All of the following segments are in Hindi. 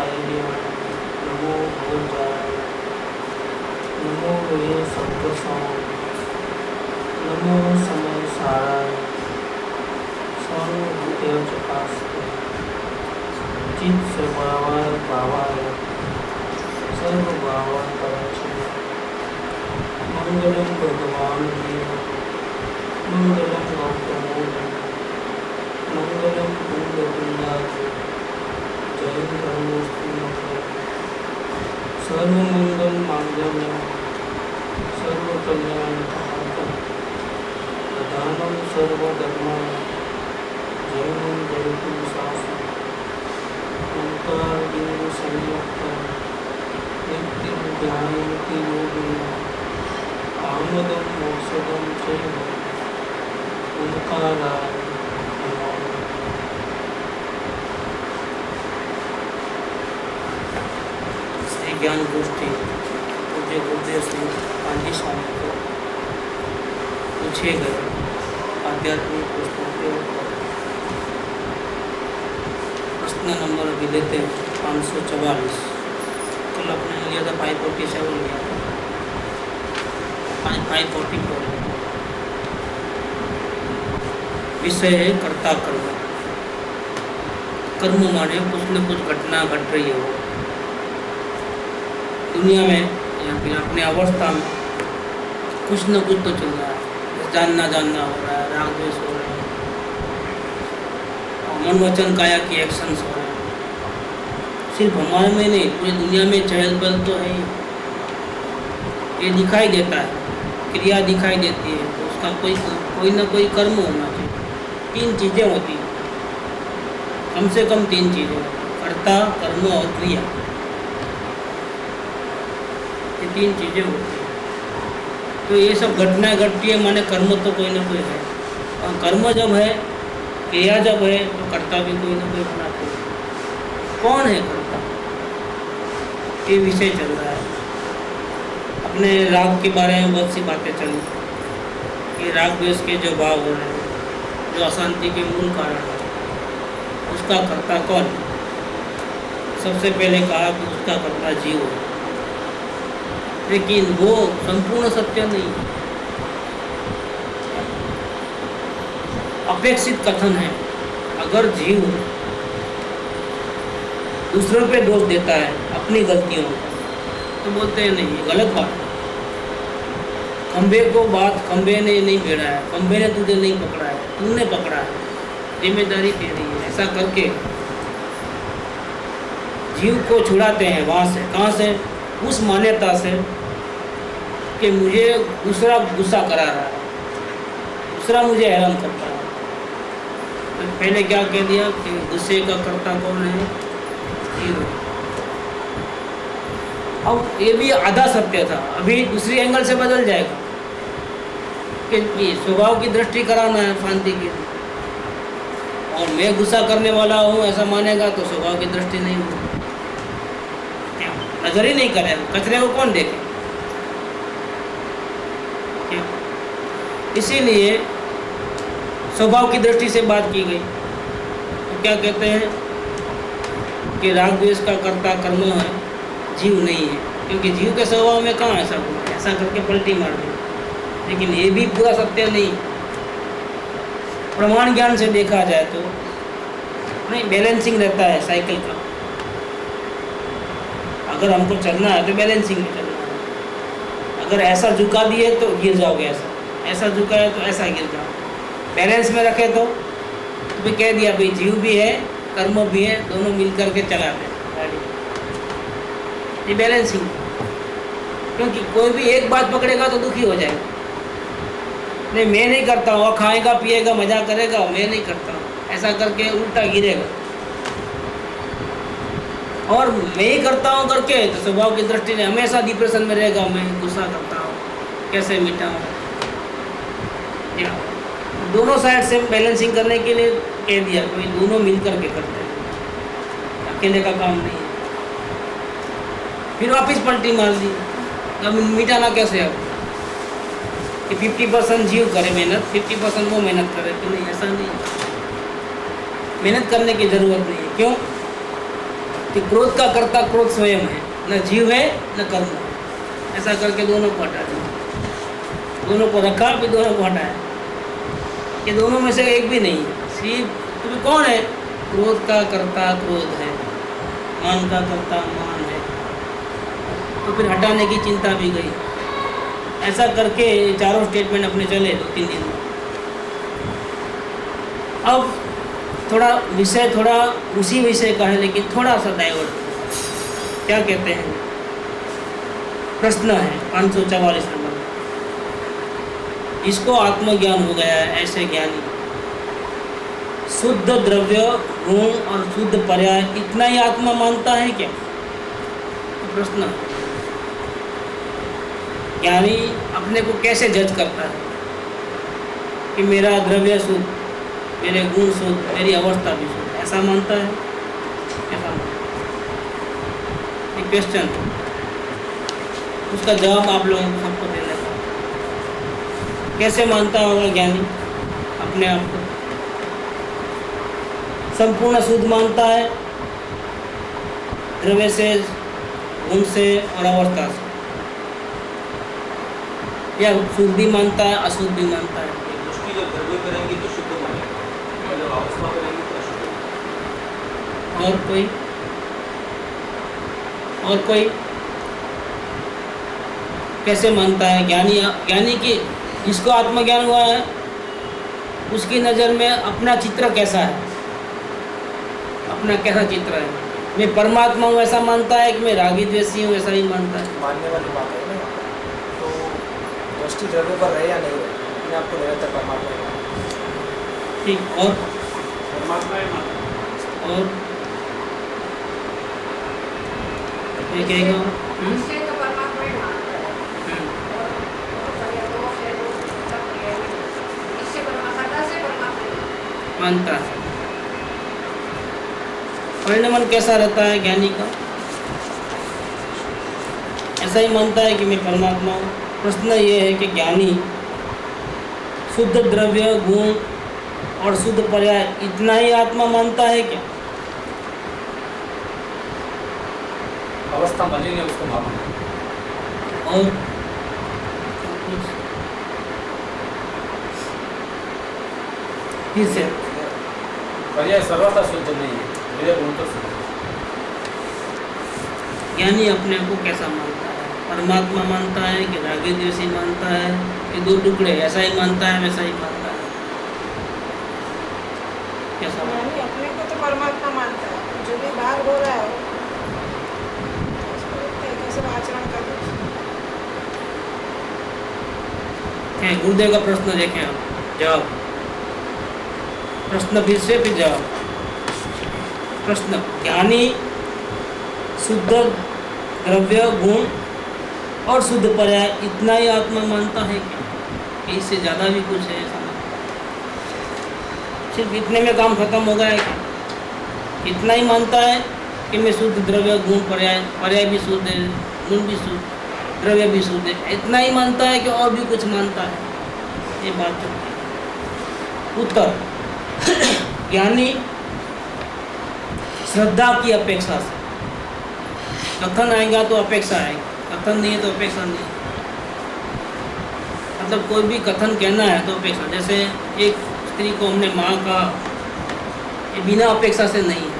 कायर्य नमो भगवजाय नमो वे सत्पुरुषों नमो समय साराय सर्वभूतेषु चकास्ते चित् स्वभावाय भावाय सर्वभावाय परमात्मने मंगलम भगवान देव मंगलम गौतमोदम मंगलम पुण्यपुण्डाज जय धर्मोस्तु सर्वमंगल मांगल्यम सर्वकल्याण प्रधानम सर्वधर्माय जयं जयतु शास्त्रम् ओंकार संयुक्तं नित्यं ध्यायन्ति योगिनः आमदं मोक्षदं चैव ओंकाराय नमः। श्री ज्ञान गोष्ठी पूज्य गुरुदेव श्री कांजी स्वामी को पूछे गए आध्यात्मिक प्रश्नों के ऊपर प्रश्न नंबर अभी लेते हैं 544। कल अपने लिया था 547 लिया था 544। विषय है कर्ता कर्म। कर्म माने कुछ न कुछ घटना घट रही हो दुनिया में या फिर अपने अवस्था में कुछ न कुछ तो चल रहा है। जानना हो रहा है, राग द्वेष हो रहा है, मन वचन काया की एक्शंस हो रहे हैं। सिर्फ हमारे में नहीं पूरी दुनिया में चहल पहल तो है। ये दिखाई देता है, क्रिया दिखाई देती है तो उसका कोई ना कोई कर्म होना चाहिए। 3 चीज़ें होती हैं, कम से कम 3 चीज़ें, कर्ता कर्म और क्रिया। ये 3 चीज़ें होती हैं। तो ये सब घटनाएं घटती है माने कर्म तो कोई ना कोई है। और कर्म जब है, क्रिया जब है तो कर्ता भी कोई ना कोई होना चाहिए। कौन है कर्ता, ये विषय चल रहा है। अपने राग के बारे में बहुत सी बातें चली कि राग द्वेष के जो भाव हो रहे हैं, जो अशांति के मूल कारण है, उसका कर्ता कौन है। सबसे पहले कहा कि उसका कर्ता जीव है, लेकिन वो संपूर्ण सत्य नहीं है। अपेक्षित कथन है। अगर जीव दूसरों पे दोष देता है अपनी गलतियों का तो बोलते हैं नहीं, ये गलत बात है। खंबे को बात खंबे ने नहीं भिड़ा है, खंबे ने तुझे नहीं पकड़ा है, तूने पकड़ा है, जिम्मेदारी तेरी है। ऐसा करके जीव को छुड़ाते हैं वहाँ से। कहाँ से? उस मान्यता से कि मुझे दूसरा गुस्सा करा रहा है, दूसरा मुझे हैरान करता है। तो पहले क्या कह दिया कि गुस्से का कर्ता कौन है? जीव। अब ये भी आधा सत्य था, अभी दूसरी एंगल से बदल जाएगा कि स्वभाव की दृष्टि कराना है शांति की, और मैं गुस्सा करने वाला हूँ ऐसा मानेगा तो स्वभाव की दृष्टि नहीं होगी, नजर ही नहीं करेगा, कचरे को कौन देखे। इसीलिए स्वभाव की दृष्टि से बात की गई। तो क्या कहते हैं कि राग द्वेष का कर्ता कर्म है, जीव नहीं है, क्योंकि जीव के स्वभाव में कहाँ ऐसा गुण है। ऐसा करके पलटी मार दी। लेकिन ये भी पूरा सत्य नहीं। प्रमाण ज्ञान से देखा जाए तो नहीं, बैलेंसिंग रहता है साइकिल का। अगर हमको चलना है तो बैलेंसिंग में चलना है। अगर ऐसा झुका दिए तो गिर जाओगे, ऐसा झुका है तो ऐसा गिर जाओ। बैलेंस में रखे तो भी कह दिया भाई जीव भी है कर्म भी है, दोनों मिल करके चलाते हैं गाड़ी। ये बैलेंसिंग, क्योंकि कोई भी एक बात पकड़ेगा तो दुखी हो जाएगा। नहीं मैं नहीं करता हूँ, खाएगा पिएगा मजा करेगा, मैं नहीं करता हूँ, ऐसा करके उल्टा गिरेगा। और मैं ही करता हूँ करके तो स्वभाव की दृष्टि ने हमेशा डिप्रेशन में रहेगा। मैं गुस्सा करता हूँ, कैसे मिटाऊँ। दोनों साइड से बैलेंसिंग करने के लिए कह दिया कोई दोनों मिल करके करते हैं, अकेले का काम नहीं है। फिर वापस पलटी मार दी। अब मिटाना कैसे अब कि 50% जीव करे मेहनत, 50% वो मेहनत करे, तो नहीं, ऐसा नहीं। मेहनत करने की ज़रूरत नहीं है। क्यों? कि क्रोध का कर्ता क्रोध स्वयं है, न जीव है न कर्म है। ऐसा करके दोनों को हटा दिया, दोनों को रखा फिर दोनों को हटाया। ये दोनों में से एक भी नहीं है। सिर्फ तुम्हें कौन है? क्रोध का कर्ता क्रोध है, मान का कर्ता मान है। तो फिर हटाने की चिंता भी गई। ऐसा करके चारों स्टेटमेंट अपने चले 2-3 दिन में। अब थोड़ा विषय थोड़ा उसी विषय का है, लेकिन थोड़ा सा डाइवर्ट। क्या कहते हैं? प्रश्न है 544 नंबर। इसको आत्मज्ञान हो गया है, ऐसे ज्ञानी शुद्ध द्रव्य गुण और शुद्ध पर्याय इतना ही आत्मा मानता है क्या? तो प्रश्न है। ज्ञानी अपने को कैसे जज करता है कि मेरा द्रव्य शुद्ध, मेरे गुण शुद्ध, मेरी अवस्था भी शुद्ध, ऐसा मानता है? ऐसा एक क्वेश्चन, उसका जवाब आप लोगों को सबको देना है। कैसे मानता होगा ज्ञानी अपने आप को? संपूर्ण शुद्ध मानता है द्रव्य से, गुण से और अवस्था से, या शुद्ध भी मानता है अशुद्ध भी मानता है? दृष्टि जब द्रव्य करेंगे तो शुद्ध मानेंगे, जब अवस्था करेंगे तो अशुद्ध। और कोई कैसे मानता है? ज्ञानी की जिसको आत्मज्ञान हुआ है उसकी नज़र में अपना चित्र कैसा है? अपना कैसा चित्र है? मैं परमात्मा हूँ ऐसा मानता है कि मैं रागी द्वेषी हूँ ऐसा ही मानता है? मानने वाली बात है ना। तो दृष्टि द्रव्य पर रहे या नहीं रहे, अपने आपको निरंतर परमात्मा ही मानना। ठीक। और परमात्मा ही मानना। और ये कहेगा मानता है। परिणमन कैसा रहता है ज्ञानी का? ऐसा ही मानता है कि मैं परमात्मा हूँ। प्रश्न ये है कि ज्ञानी शुद्ध द्रव्य गुण और शुद्ध पर्याय इतना ही आत्मा मानता है क्या? अवस्था बनेंगे उसको मालूम। और फिर से पर्याय सर्वथा शुद्ध नहीं है, मेरे गुण तो शुद्ध। ज्ञानी अपने को कैसा मानता है? परमात्मा मानता है कि रागी द्वेषी मानता है कि दो टुकड़े, ऐसा ही मानता है वैसा ही मानता है? कैसा मानता है? अपने को तो परमात्मा मानता है, जो भी बाहर हो रहा है कैसे आचरण कर। गुरुदेव का प्रश्न देखें आप, जवाब। प्रश्न फिर से फिर जवाब। प्रश्न, ज्ञानी शुद्ध द्रव्य गुण और शुद्ध पर्याय इतना ही आत्मा मानता है क्या? इससे ज़्यादा भी कुछ है ऐसा? सिर्फ इतने में काम खत्म हो गया है क्या? इतना ही मानता है कि मैं शुद्ध द्रव्य गुण पर्याय भी शुद्ध है, गुण भी शुद्ध, द्रव्य भी शुद्ध है, इतना ही मानता है कि और भी कुछ मानता है? ये बात चलती है। उत्तर, ज्ञानी श्रद्धा की अपेक्षा से, कथन आएगा तो अपेक्षा आएगी, कथन नहीं है तो अपेक्षा नहीं। मतलब कोई भी कथन कहना है तो अपेक्षा। जैसे एक स्त्री को हमने माँ कहा, ये बिना अपेक्षा से नहीं है,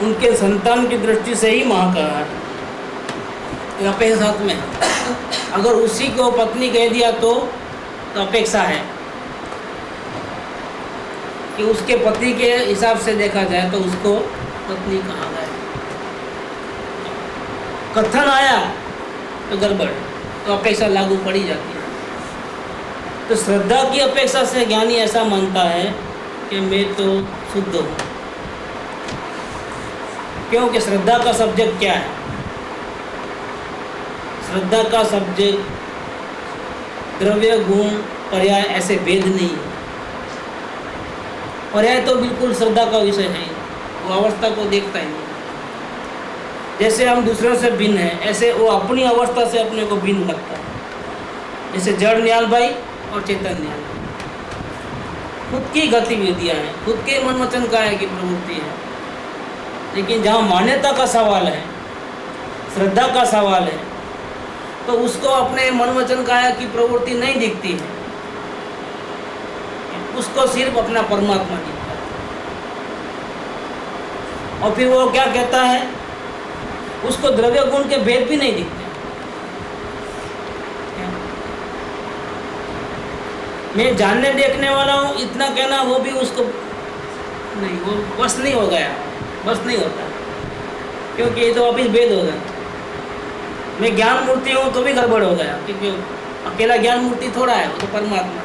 उनके संतान की दृष्टि से ही माँ कहा है, ये अपेक्षा में। अगर उसी को पत्नी कह दिया तो अपेक्षा है कि उसके पति के हिसाब से देखा जाए तो उसको पत्नी कहा गया। कथन आया तो गड़बड़, तो अपेक्षा लागू पड़ी जाती है। तो श्रद्धा की अपेक्षा से ज्ञानी ऐसा मानता है कि मैं तो शुद्ध हूँ, क्योंकि श्रद्धा का सब्जेक्ट क्या है? श्रद्धा का सब्जेक्ट द्रव्य गुण पर्याय ऐसे भेद नहीं है। पर्याय तो बिल्कुल श्रद्धा का विषय है, वो अवस्था को देखता ही नहीं। जैसे हम दूसरों से भिन्न हैं, ऐसे वो अपनी अवस्था से अपने को भिन्न लगता है। जैसे जड़ न्याल भाई और चेतन न्याल, खुद की गतिविधियाँ हैं, खुद के मन वचन काया की प्रवृत्ति है, लेकिन जहाँ मान्यता का सवाल है, श्रद्धा का सवाल है, तो उसको अपने मन वचन काया की प्रवृत्ति नहीं दिखती है, उसको सिर्फ अपना परमात्मा दिखता है। और फिर वो क्या कहता है, उसको द्रव्य गुण के भेद भी नहीं दिखते। मैं जानने देखने वाला हूँ इतना कहना, वो भी उसको नहीं, वो बस नहीं हो गया, बस नहीं होता, क्योंकि ये तो वापिस भेद हो गया। मैं ज्ञान मूर्ति हूँ तो भी गड़बड़ हो गया, क्योंकि अकेला ज्ञान मूर्ति थोड़ा है, वो तो परमात्मा।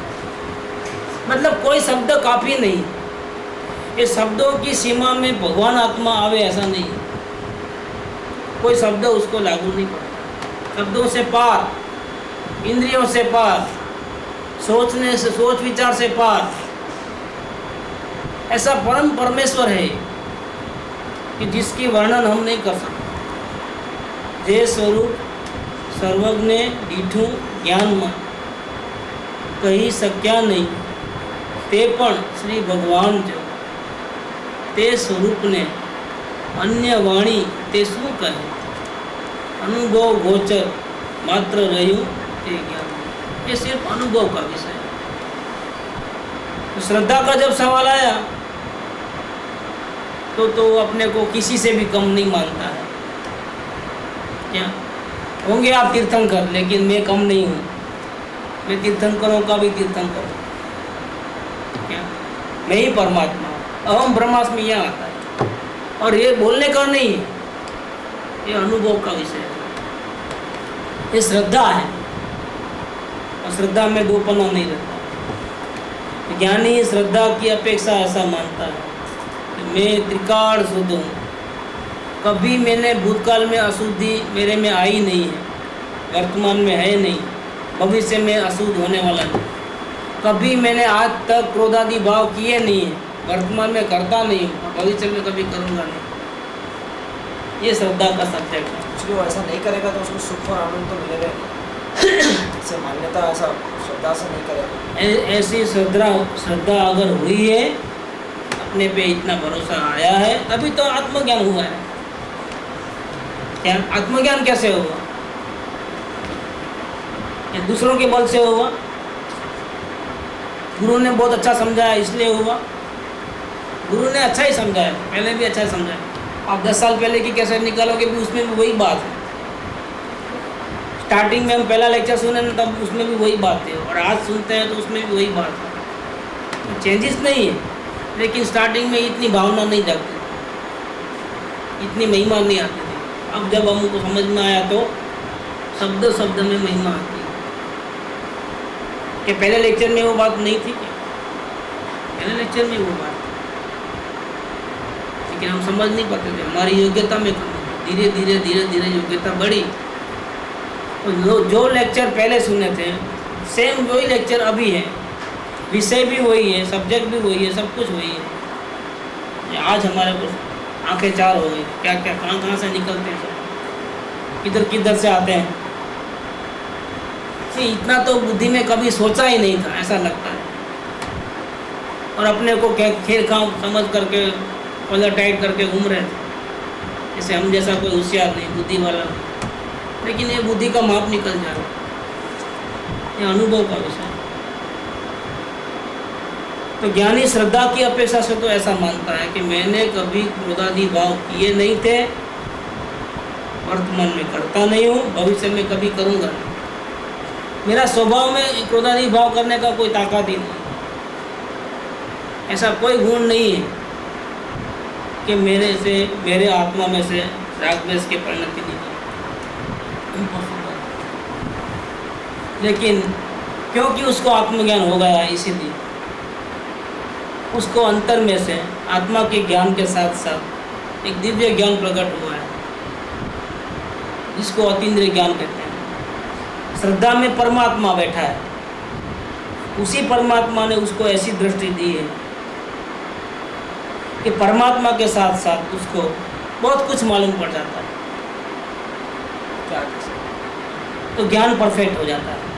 मतलब कोई शब्द काफ़ी नहीं, ये शब्दों की सीमा में भगवान आत्मा आवे ऐसा नहीं है, कोई शब्द उसको लागू नहीं पड़ता। शब्दों से पार, इंद्रियों से पार, सोचने से, सोच विचार से पार, ऐसा परम परमेश्वर है कि जिसकी वर्णन हम नहीं कर सकते। जे स्वरूप सर्वज्ञ डीठू ज्ञानमा कही सक्या नहीं, ते पण श्री भगवान जो ते स्वरूप ने अन्य वाणी ते शू कहे, अनुभव गोचर मात्र रह्यु ते ज्ञान। ये सिर्फ अनुभव का विषय है। तो श्रद्धा का जब सवाल आया तो अपने को किसी से भी कम नहीं मानता है। क्या होंगे आप तीर्थंकर, लेकिन मैं कम नहीं हूँ, मैं तीर्थंकरों का भी तीर्थंकर हूँ। क्या मैं ही परमात्मा हूँ, अहम ब्रह्मास्मि यहाँ आता है। और ये बोलने का नहीं है, ये अनुभव का विषय है, ये श्रद्धा है। और श्रद्धा में दोपना नहीं रहता। ज्ञानी श्रद्धा की अपेक्षा ऐसा मानता है कि मैं त्रिकाल शुद्ध हूँ, कभी मैंने भूतकाल में अशुद्धि मेरे में आई नहीं है, वर्तमान में है नहीं, भविष्य में अशुद्ध होने वाला नहीं। कभी मैंने आज तक क्रोधादि भाव किए नहीं है, वर्तमान में करता नहीं हूँ, भविष्य में कभी करूँगा नहीं। ये श्रद्धा का सब्जेक्ट है। इसलिए वो ऐसा नहीं करेगा तो उसको सुख और आनंद तो मिलेगा नहीं। ऐसे मान्यता ऐसा श्रद्धा से नहीं करेगा। ऐसी श्रद्धा अगर हुई है, अपने पे इतना भरोसा आया है, तभी तो आत्मज्ञान हुआ है। क्या आत्मज्ञान कैसे हुआ? ये दूसरों के बल से हुआ, गुरु ने बहुत अच्छा समझाया इसलिए हुआ। गुरु ने अच्छा ही समझाया, पहले भी अच्छा ही समझाया। आप 10 साल पहले की कैसे निकालोगे भी उसमें भी वही बात है। स्टार्टिंग में हम पहला लेक्चर सुने ना, तब उसमें भी वही बात है, और आज सुनते हैं तो उसमें भी वही बात है। चेंजेस नहीं है, लेकिन स्टार्टिंग में इतनी भावना नहीं जागती, इतनी महिमा नहीं आती थी। अब जब हमको समझ में आया तो शब्द शब्द में महिमा आती है। कि पहले लेक्चर में वो बात नहीं थी क्या? पहले लेक्चर में वो बात, लेकिन हम समझ नहीं पाते थे, हमारी योग्यता में कमी। धीरे धीरे धीरे धीरे योग्यता बढ़ी। जो लेक्चर पहले सुने थे सेम वही लेक्चर अभी है, विषय भी वही है, सब्जेक्ट भी वही है, सब कुछ वही है। आज हमारे को आंखें चार हो गई, क्या क्या कहाँ से निकलते हैं, सब किधर किधर से आते हैं। इतना तो बुद्धि में कभी सोचा ही नहीं था, ऐसा लगता है। और अपने को खेल खाम समझ करके कॉलर टाइट करके घूम रहे थे, जैसे हम जैसा कोई होशियार नहीं, बुद्धि वाला नहीं। लेकिन ये बुद्धि का माप निकल जा रहा है, ये अनुभव का विषय। तो ज्ञानी श्रद्धा की अपेक्षा से तो ऐसा मानता है कि मैंने कभी क्रोधादि भाव किए नहीं थे, वर्तमान में करता नहीं हूँ, भविष्य में कभी करूँगा नहीं। मेरा स्वभाव में क्रोधादि भाव करने का कोई ताकत ही नहीं, ऐसा कोई गुण नहीं है कि मेरे आत्मा में से राग द्वेष की परिणति नहीं। लेकिन क्योंकि उसको आत्मज्ञान हो गया है, इसीलिए उसको अंतर में से आत्मा के ज्ञान के साथ साथ एक दिव्य ज्ञान प्रकट हुआ है, जिसको अतीन्द्रिय ज्ञान कहते हैं। श्रद्धा में परमात्मा बैठा है, उसी परमात्मा ने उसको ऐसी दृष्टि दी है कि परमात्मा के साथ साथ उसको बहुत कुछ मालूम पड़ जाता है। क्या तो ज्ञान परफेक्ट हो जाता है।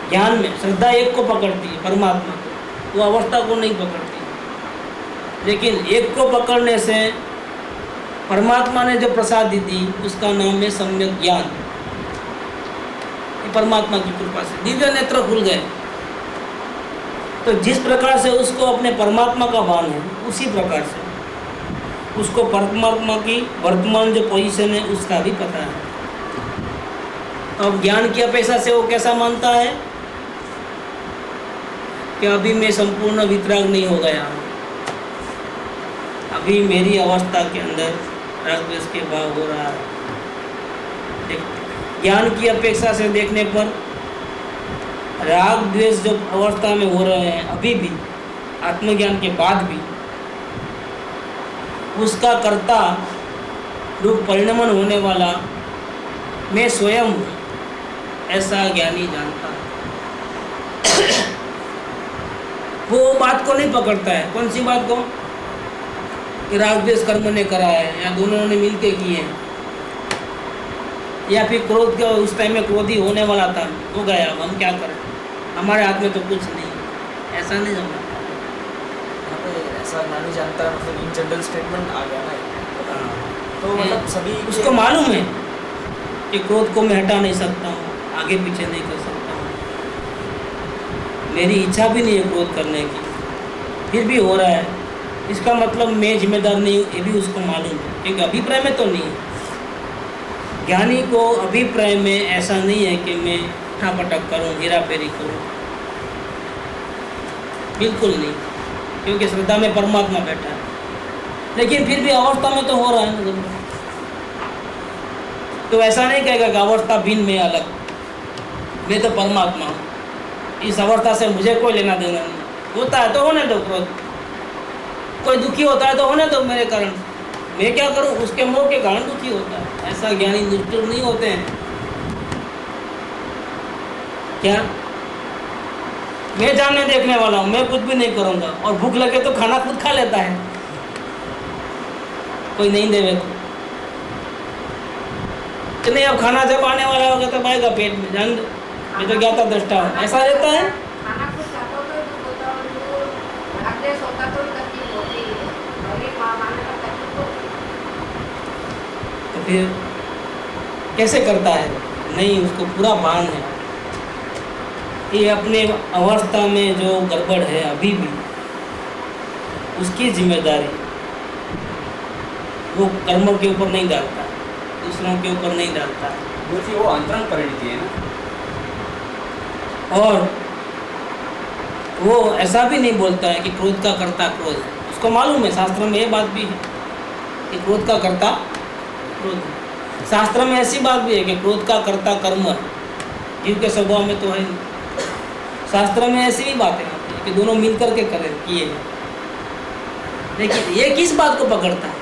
ज्ञान में श्रद्धा एक को पकड़ती है, परमात्मा को, वो अवस्था को नहीं पकड़ती। लेकिन एक को पकड़ने से परमात्मा ने जो प्रसाद दी उसका नाम है सम्यक ज्ञान। ये परमात्मा की कृपा से दिव्य नेत्र खुल गए। तो जिस प्रकार से उसको अपने परमात्मा का भान है, उसी प्रकार से उसको परमात्मा की वर्तमान जो पोजीशन है उसका भी पता है। अब ज्ञान की अपेक्षा से वो कैसा मानता है कि अभी मैं संपूर्ण वितराग नहीं हो गया, अभी मेरी अवस्था के अंदर राग द्वेष के भाव हो रहा है। ज्ञान की अपेक्षा से देखने पर राग द्वेष जो अवस्था में हो रहे हैं अभी भी, आत्मज्ञान के बाद भी, उसका कर्ता रूप परिणमन होने वाला मैं स्वयं हूँ, ऐसा ज्ञानी जानता है। वो बात को नहीं पकड़ता है। कौन सी बात को? कि राग द्वेष कर्म ने करा है या दोनों ने मिलके किए हैं, या फिर क्रोध का उस टाइम में क्रोधी होने वाला था, हो गया, अब हम क्या करें, हमारे हाथ में तो कुछ नहीं, ऐसा नहीं समझता। यहाँ पे ऐसा ज्ञानी जानता है, मतलब इन जनरल स्टेटमेंट आ गया ना। तो मतलब सभी उसको मालूम है कि क्रोध को मैं हटा नहीं सकता हूँ, आगे पीछे नहीं कर सकता हूँ, मेरी इच्छा भी नहीं है क्रोध करने की, फिर भी हो रहा है, इसका मतलब मैं जिम्मेदार नहीं हूँ, ये भी उसको मालूम है। क्योंकि अभिप्राय में तो नहीं है। ज्ञानी को अभिप्राय में ऐसा नहीं है कि मैं उठापटक करूँ, हेरा फेरी करूँ, बिल्कुल नहीं, क्योंकि श्रद्धा में परमात्मा बैठा है। लेकिन फिर भी अवस्था में तो हो रहा है ना, तो ऐसा नहीं कहेगा कि अवस्था भिन्न में अलग, मैं तो परमात्मा हूँ, इस अवस्था से मुझे कोई लेना देना नहीं। होता है तो होने दो क्रोध, कोई दुखी होता है तो होने दो मेरे कारण, मैं क्या करूँ, उसके मोह के कारण दुखी होता है। ऐसा ज्ञानी निष्ठुर नहीं होते हैं। क्या मैं जानने देखने वाला हूँ, मैं कुछ भी नहीं करूँगा, और भूख लगे तो खाना खुद खा लेता है, कोई नहीं देवे तो नहीं। अब खाना जब आने वाला होगा तब आएगा पेट में, जान दो, मैं तो ज्ञाता दृष्टा हूँ, ऐसा रहता है। खाना कुछ खाता हो तो होता है, जो रागद्वेष होता तो तकलीफ होती है, और ये माने का तकलीफ होती है। तो फिर कैसे करता है? नहीं, उसको पूरा भान है ये अपने अवस्था में जो गड़बड़ है अभी भी, उसकी जिम्मेदारी वो कर्मों के ऊपर नहीं डालता, दूसरों के ऊपर नहीं डालता। वो अंतरंग परिणति है ना। और वो ऐसा भी नहीं बोलता है कि क्रोध का कर्ता क्रोध है, उसको मालूम है, शास्त्र में ये बात भी है कि क्रोध का कर्ता क्रोध है। शास्त्र में ऐसी बात भी है कि क्रोध का कर्ता कर्म है, जीव के स्वभाव में तो है नहीं। शास्त्र में ऐसी भी बातें आती है कि दोनों मिलकर के करें किए। लेकिन ये किस बात को पकड़ता है?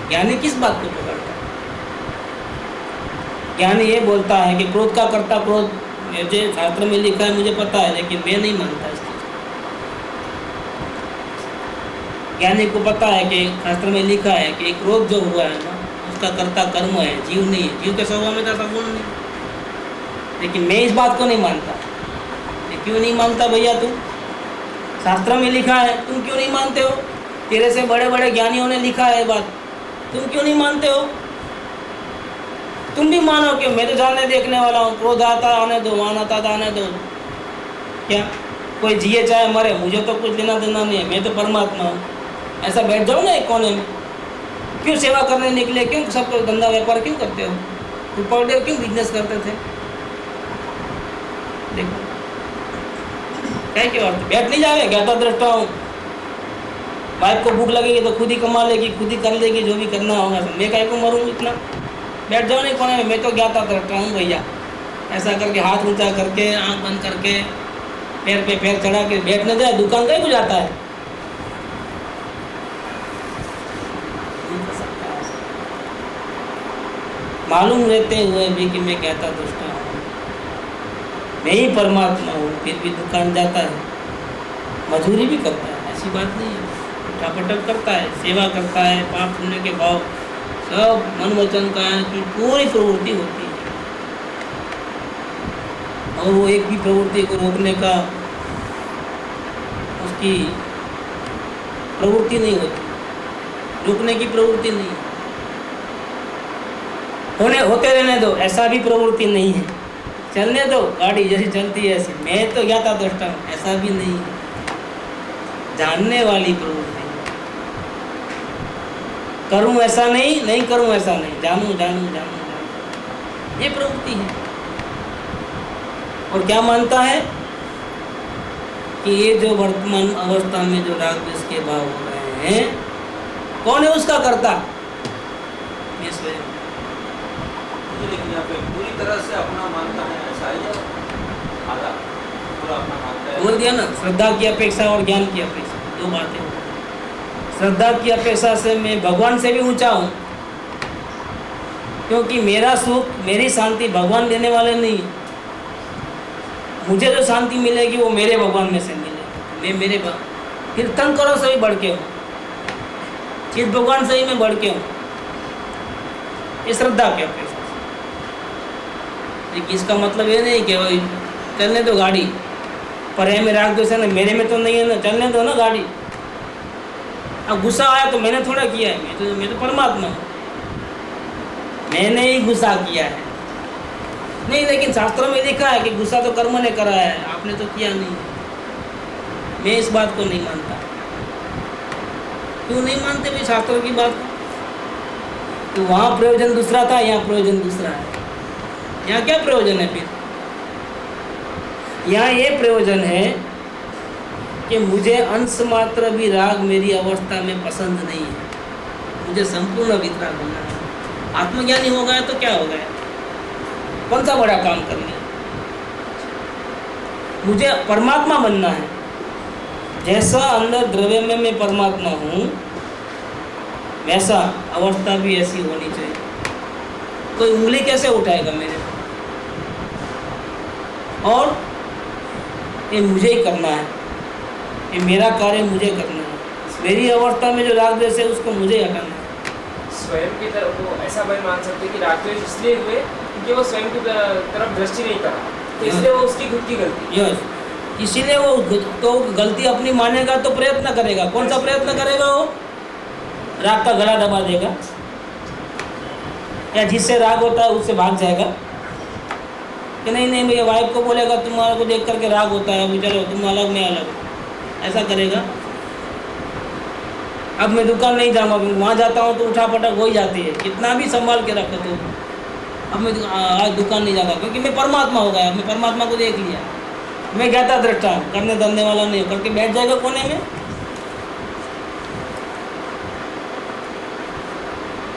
ज्ञानी किस बात को पकड़ता है? ज्ञानी ये बोलता है कि क्रोध का कर्ता क्रोध, मुझे शास्त्र में लिखा है, मुझे पता है, लेकिन मैं नहीं मानता इस चीज़ को। ज्ञानी को पता है कि शास्त्र में लिखा है कि क्रोध जो हुआ है ना, उसका कर्ता कर्म है, जीव नहीं है, जीव के स्वभाव में तो ऐसा गुण नहीं। लेकिन मैं इस बात को नहीं मानता। क्यों नहीं मानता भैया तू? शास्त्र में लिखा है, तुम क्यों नहीं मानते हो? तेरे से बड़े बड़े ज्ञानियों ने लिखा है बात, तुम क्यों नहीं मानते हो? तुम भी मानो कि मैं तो जानने देखने वाला हूँ, क्रोध आता आने दो, मान आता आने दो, क्या कोई जिए चाहे मरे, मुझे तो कुछ लेना देना नहीं है, मैं तो परमात्मा हूँ। ऐसा बैठ जाओ ना एक कोने में। क्यों सेवा करने निकले? क्यों सबको धंधा व्यापार क्यों करते हो? कृपालदेव क्यों बिजनेस करते थे? देखो क्या की बात, बैठ नहीं जावे, ज्ञाता दृष्टा हूँ, वाइफ को भूख लगेगी तो खुद ही कमा लेगी, खुद ही कर लेगी, जो भी करना होगा। मैं क्या को मरूँ इतना? बैठ जाओ नहीं कोने में, मैं तो ज्ञाता दृष्टा हूँ भैया। ऐसा करके हाथ ऊंचा करके, आंख बंद करके, पैर पे पैर चढ़ा के बैठने जाए, दुकान कहीं को जाता है? मालूम रहते हुए भी कि मैं ज्ञाता दृष्टा हूँ, मैं ही परमात्मा हूँ, फिर भी दुकान जाता है, मजदूरी भी करता है, ऐसी बात नहीं है, उठापटक करता है, सेवा करता है, पाप पुण्य के भाव सब मन वचन का की पूरी प्रवृत्ति होती है। और वो एक भी प्रवृत्ति को रोकने का उसकी प्रवृत्ति नहीं होती, रोकने की प्रवृत्ति नहीं। होते रहने दो, ऐसा भी प्रवृत्ति नहीं है। चलने दो, गाड़ी जैसी चलती है ऐसी। मैं तो ज्ञाता दृष्टा हूँ, ऐसा भी नहीं है। जानने वाली प्रवृत्ति, करूँ ऐसा नहीं, नहीं करूँ ऐसा नहीं, जानूँ जानूँ जानूँ जानूँ, ये प्रवृत्ति है। और क्या मानता है कि ये जो वर्तमान अवस्था में जो राग द्वेष के भाव हो रहे हैं, कौन है उसका कर्ता? ये स्वयं। लेकिन यहाँ पे पूरी तरह से अपना मानता है, ऐसा है या आधा पूरा अपना मानता है? बोल दिया ना, श्रद्धा की अपेक्षा और ज्ञान की अपेक्षा, दो बातें। श्रद्धा की अपेक्षा से मैं भगवान से भी ऊंचा हूँ, क्योंकि मेरा सुख, मेरी शांति भगवान देने वाले नहीं। मुझे जो शांति मिलेगी वो मेरे भगवान में से मिलेगी। मैं मेरे तीर्थंकरों से भी बढ़ के हूँ, चित भगवान से ही मैं बढ़ के हूँ, ये श्रद्धा की अपेक्षा। इसका मतलब ये नहीं कि भाई चलने दो गाड़ी, पर है में राग द्वेष है ना, मेरे में तो नहीं है ना, चलने दो ना गाड़ी। अब गुस्सा आया तो मैंने थोड़ा किया है, मैं तो परमात्मा हूँ, मैंने ही गुस्सा किया है। नहीं, लेकिन शास्त्रों में लिखा है कि गुस्सा तो कर्म ने करा है, आपने तो किया नहीं। मैं इस बात को नहीं मानता। क्यों नहीं मानते भाई शास्त्रों की बात? तो वहाँ प्रयोजन दूसरा था, यहाँ प्रयोजन दूसरा है। यहाँ क्या प्रयोजन है फिर? यहाँ ये प्रयोजन है कि मुझे अंश मात्र भी राग मेरी अवस्था में पसंद नहीं है। मुझे संपूर्ण वितराग बनना है। आत्मज्ञानी हो गया तो क्या हो गया? कौन सा बड़ा काम कर लिया? मुझे परमात्मा बनना है। जैसा अंदर द्रव्य में मैं परमात्मा हूँ, वैसा अवस्था भी ऐसी होनी चाहिए। कोई उंगली कैसे उठाएगा मेरे पर? और ये मुझे ही करना है, ये मेरा कार्य मुझे करना है। मेरी अवस्था में जो राग द्वेष है उसको मुझे ही हटाना है। स्वयं की तरफ वो ऐसा भाई मान सकते हैं कि राग द्वेष इसलिए हुए क्योंकि वो स्वयं की तरफ दृष्टि नहीं करा, तो इसलिए वो उसकी खुद की गलती। यस, इसीलिए वो तो गलती अपनी मानेगा तो प्रयत्न करेगा। कौन सा प्रयत्न करेगा? वो राग का गला दबा देगा, या जिससे राग होता है उससे भाग जाएगा कि नहीं नहीं, मेरे वाइफ को बोलेगा तुम्हारे को देख करके राग होता है, अभी चलो तुम अलग मैं अलग, ऐसा करेगा। अब मैं दुकान नहीं जाऊँगा, वहाँ जाता हूँ तो उठा पटक हो ही जाती है, कितना भी संभाल के रखो तो। अब मैं आज दुकान नहीं जाता क्योंकि मैं परमात्मा हो गया, मैं परमात्मा को देख लिया, मैं ज्ञाता दृष्टा हूँ, करने धरने वाला नहीं, करके बैठ जाएगा कोने में।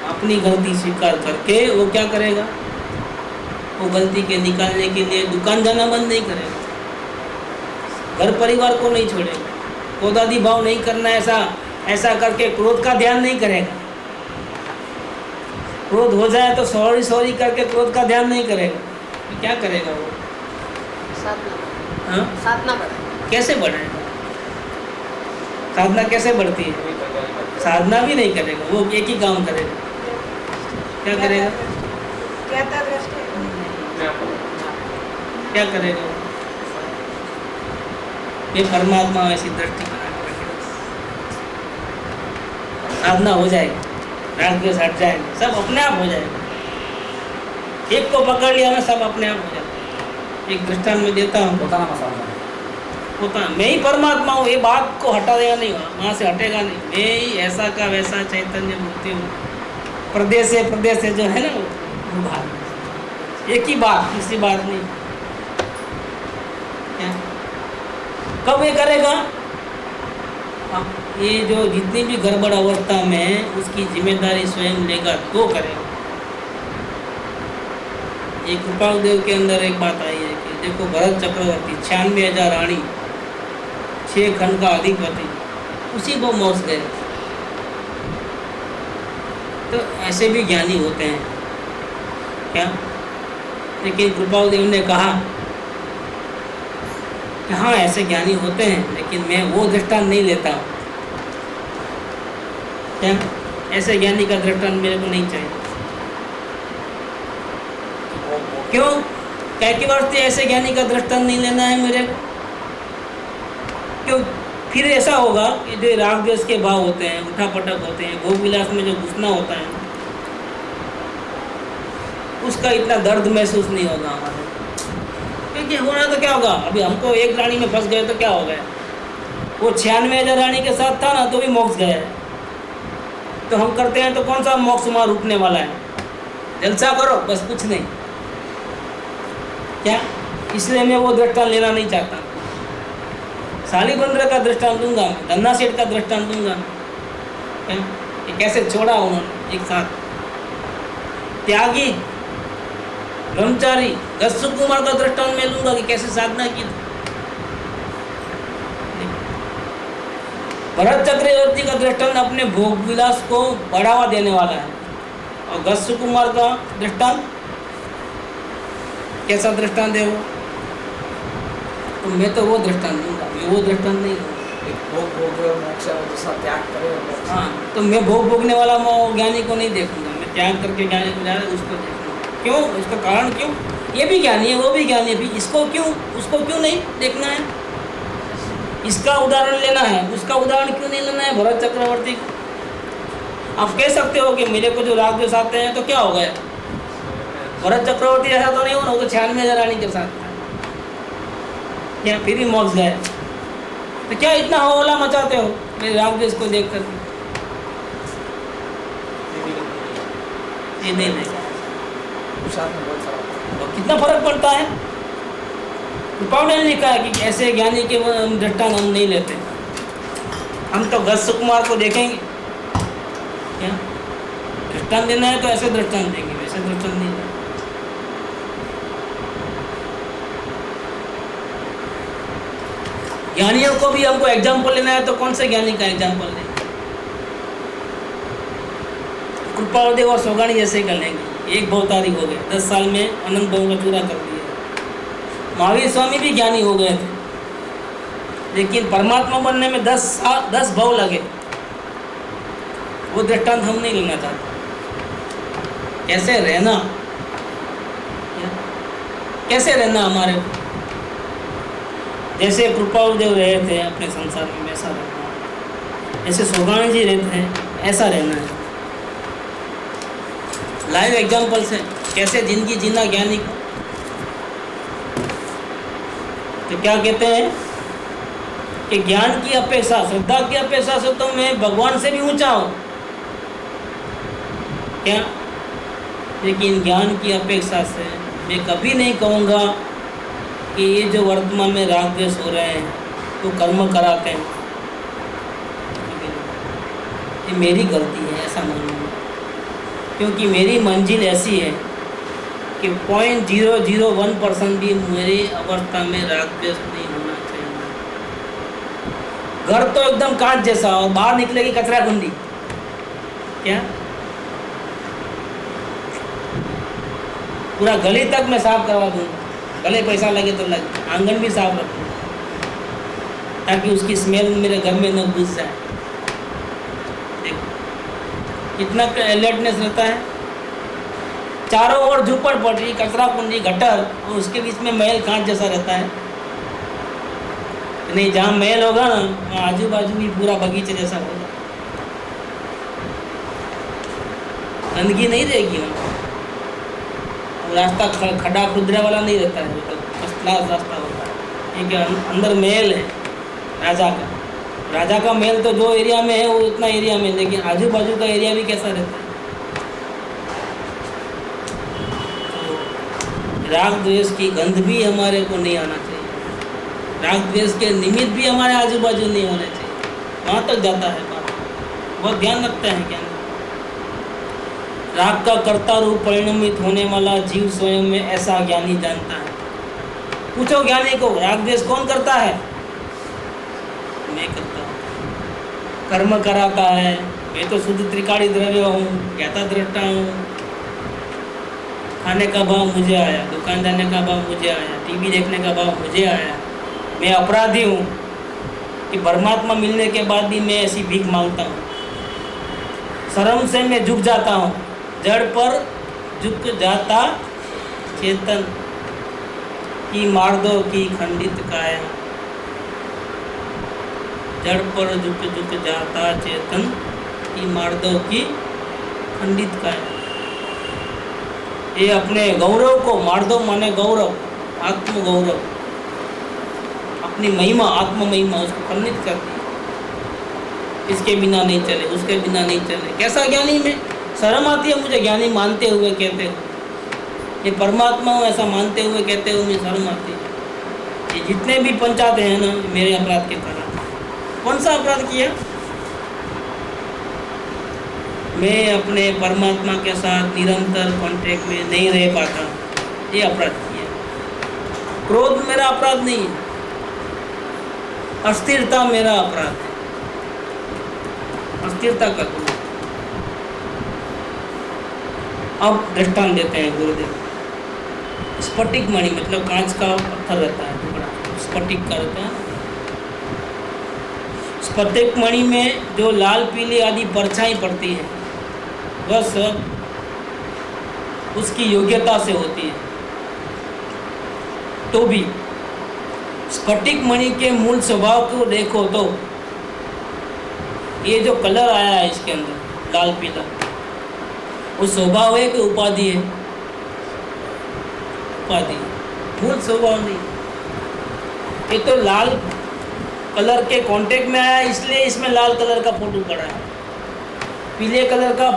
अपनी गलती स्वीकार करके वो क्या करेगा? वो गलती के निकालने के लिए दुकान जाना बंद नहीं करेगा, घर परिवार को नहीं छोड़ेगा, क्रोधादि भाव नहीं करना, ऐसा करके क्रोध का ध्यान नहीं करेगा। क्रोध हो जाए तो सॉरी सॉरी करके क्रोध का ध्यान नहीं करेगा, तो क्या करेगा वो? हाँ? साधना बढ़े। कैसे बढ़ेगा? साधना कैसे बढ़ती है? साधना भी नहीं करेगा, वो एक ही काम करेगा। क्या करेगा? ज्ञाता दृष्टि। क्या करेगा? ये परमात्मा ऐसी दृष्टि बना के रखेगा, साधना हो जाएगी, राग द्वेष हट जाएगा, सब अपने आप हो जाएगा। एक को पकड़ लिया ना, सब अपने आप हो जाएगा। एक दृष्टांत में देता हूँ, होता मैं ही परमात्मा हूँ, ये बात को हटा देगा नहीं, वहाँ से हटेगा नहीं। मैं ही ऐसा का वैसा चैतन्य मूर्ति हूँ, प्रदेश से जो है ना वो बात, एक ही बात, दूसरी बात नहीं। क्या कब ये करेगा? अब ये जो जितनी भी गड़बड़ अवस्था में है उसकी जिम्मेदारी स्वयं लेगा तो करेगा। ये कृपादेव के अंदर एक बात आई है कि देखो भरत चक्रवर्ती 96,000 रानी, 6 खंड का अधिपति, उसी को मौस गए। तो ऐसे भी ज्ञानी होते हैं क्या? लेकिन कृपादेव ने कहा कि हाँ ऐसे ज्ञानी होते हैं, लेकिन मैं वो दृष्टांत नहीं लेता हूँ। क्या? ऐसे ज्ञानी का दृष्टांत मेरे को नहीं चाहिए। क्यों? क्या की वास्ते ऐसे ज्ञानी का दृष्टांत नहीं लेना है मेरे को? क्यों? फिर ऐसा होगा कि जो राग द्वेष के भाव होते हैं, उठा पटक होते हैं, भोग विलास में जो घुसना होता है, उसका इतना दर्द महसूस नहीं होगा हमारे। क्योंकि होना तो क्या होगा, अभी हमको एक रानी में फंस गए तो क्या हो गया, वो 96,000 रानी के साथ था ना तो भी मोक्ष गया है। तो हम करते हैं तो कौन सा मोक्ष वहाँ रुकने वाला है, जलसा करो बस, कुछ नहीं क्या। इसलिए मैं वो दृष्टांत लेना नहीं चाहता। शालीबंद्र का दृष्टांत दूंगा, धन्ना सेठ का दृष्टांत दूंगा क्या, कि कैसे छोड़ा उन्होंने एक साथ। त्यागी ब्रह्मचारी गस्सु कुमार का दृष्टांत मैं लूंगा कि कैसे साधना की। भरत चक्रवर्ती का दृष्टांत अपने भोग विलास को बढ़ावा देने वाला है, और गस्सु कुमार का दृष्टांत कैसा दृष्टांत है वो, तो मैं तो वो दृष्टांत दूंगा, मैं वो दृष्टांत नहीं दूंगा। एक भोग भोगे और मोक्ष है, वो दूसरा त्याग करे और मोक्ष। हाँ, तो मैं भोग भोगने वाला ज्ञानी को नहीं देखूंगा, मैं त्याग करके ज्ञानी को जा रहा उसको देखूंगा। क्यों, इसका कारण क्यों, ये भी ज्ञानी है वो भी ज्ञानी है, भी इसको क्यों, उसको क्यों नहीं देखना है, इसका उदाहरण लेना है, उसका उदाहरण क्यों नहीं लेना है भरत चक्रवर्ती को। आप कह सकते हो कि मेरे को जो राग द्वेष आते हैं तो क्या हो गया, भरत चक्रवर्ती ऐसा तो नहीं होना, वो तो 96,000 रानी के साथ था, या फिर भी मोक्ष गए। तो क्या इतना हौला मचाते हो मेरे राग द्वेष को देख कर, ये नहीं पुरुषार्थ में बहुत फर्क है। तो कितना फर्क पड़ता है। कृपाणु ने लिखा है कि ऐसे ज्ञानी के दृष्टांत हम नहीं लेते, हम तो गस्सु कुमार को देखेंगे। क्या दृष्टांत देना है तो ऐसे दृष्टांत देंगे, वैसे दृष्टांत नहीं देंगे। ज्ञानियों को भी हमको एग्जाम्पल लेना है तो कौन से ज्ञानी का एग्जाम्पल लेंगे, कृपादेव और सोगानी जैसे कर लेंगे। एक भवतारी हो गए, 10 साल में अनंत भव का पूरा कर दिया। महावीर स्वामी भी ज्ञानी हो गए थे, लेकिन परमात्मा बनने में 10 भव लगे। वो दृष्टांत हम नहीं लेना चाहते। कैसे रहना, कैसे रहना हमारे, जैसे कृपादेव रहे थे अपने संसार में वैसा रहना, जैसे सोगानी जी रहते हैं ऐसा रहना है। लाइव एग्जाम्पल से कैसे जिंदगी जीना ज्ञानी को। तो क्या कहते हैं कि ज्ञान की अपेक्षा, श्रद्धा की अपेक्षा से तो मैं भगवान से भी ऊंचा हूँ क्या, लेकिन ज्ञान की अपेक्षा से मैं कभी नहीं कहूँगा कि ये जो वर्तमान में राग द्वेष हो रहे हैं तो कर्म कराते हैं, ये मेरी गलती है ऐसा मानूंगा। क्योंकि मेरी मंजिल ऐसी है कि 0.001% भी मेरी अवस्था में राग द्वेष नहीं होना चाहिए। घर तो एकदम कांच जैसा और बाहर निकलेगी कचरा कुंडी, क्या पूरा गली तक मैं साफ करवा दूंगा, भले पैसा लगे तो लगे, आंगन भी साफ रखूँ ताकि उसकी स्मेल मेरे घर में न घुस जाए। कितना अलर्टनेस रहता है, चारों ओर झुपड़पट्टी, कचरा कुंडी, गटर, और उसके बीच में महल कांच जैसा रहता है। नहीं, जहाँ महल होगा ना वहाँ आजू बाजू भी पूरा बगीचे जैसा होगा, गंदगी नहीं रहेगी वहाँ। रास्ता खड्डा खुदरा वाला नहीं रहता है, तो फर्स्ट क्लास रास्ता होता है। ठीक है, अंदर महल है राजा का, राजा का महल तो जो एरिया में है वो उतना एरिया में, लेकिन आजू बाजू का एरिया भी कैसा रहता है। तो राग द्वेष की गंध भी हमारे को नहीं आना चाहिए, राग द्वेष के निमित्त भी हमारे आजू बाजू नहीं होने चाहिए। वहाँ तक जाता है बात, बहुत ध्यान रखते हैं क्या। राग का कर्ता रूप परिणमित होने वाला जीव स्वयं में ऐसा ज्ञानी जानता है। पूछो ज्ञानी को, राग द्वेष कौन करता है? मैं करता हूँ। कर्म कराता है, मैं तो शुद्ध त्रिकाली द्रव्य हूँ, ज्ञाता दृष्टा हूँ। खाने का भाव मुझे आया, दुकान जाने का भाव मुझे आया, टीवी देखने का भाव मुझे आया। मैं अपराधी हूँ कि परमात्मा मिलने के बाद भी मैं ऐसी भीख मांगता हूँ। शर्म से मैं झुक जाता हूँ, जड़ पर झुक जाता चेतन की मार्दों की खंडित काया। जड़ पर झुक जाता चेतन की मार्दों की खंडित काया। ये अपने गौरव को, मार्दव माने गौरव, आत्म गौरव, अपनी महिमा, आत्म महिमा उसको खंडित करती है। इसके बिना नहीं चले, उसके बिना नहीं चले। कैसा ज्ञानी में शर्म आती है मुझे, ज्ञानी मानते हुए कहते हो ये परमात्मा हूँ ऐसा मानते हुए कहते हुए मुझे शर्म आती है। ये जितने भी पंचायत हैं ना, मेरे अपराध के कारण। कौन सा अपराध किया? मैं अपने परमात्मा के साथ निरंतर कांटेक्ट में नहीं रह पाता, ये अपराध किया। क्रोध मेरा अपराध नहीं है, अस्थिरता मेरा अपराध है, अस्थिरता का दोष। अब दृष्टांत देते हैं गुरुदेव। स्फटिक मणि मतलब कांच का पत्थर रहता है, टुकड़ा स्फटिक का रहता है। स्फटिक मणि में जो लाल पीली आदि परछाई पड़ती है वह सब उसकी योग्यता से होती है। तो भी स्फटिक मणि के मूल स्वभाव को देखो तो ये जो कलर आया है इसके अंदर लाल पीला, वो स्वभाव है कि उपाधि है? उपाधि, मूल स्वभाव नहीं। ये तो लाल कलर के कांटेक्ट में आया इसलिए इसमें लाल कलर का फोटो पड़ा है। पीले कलर का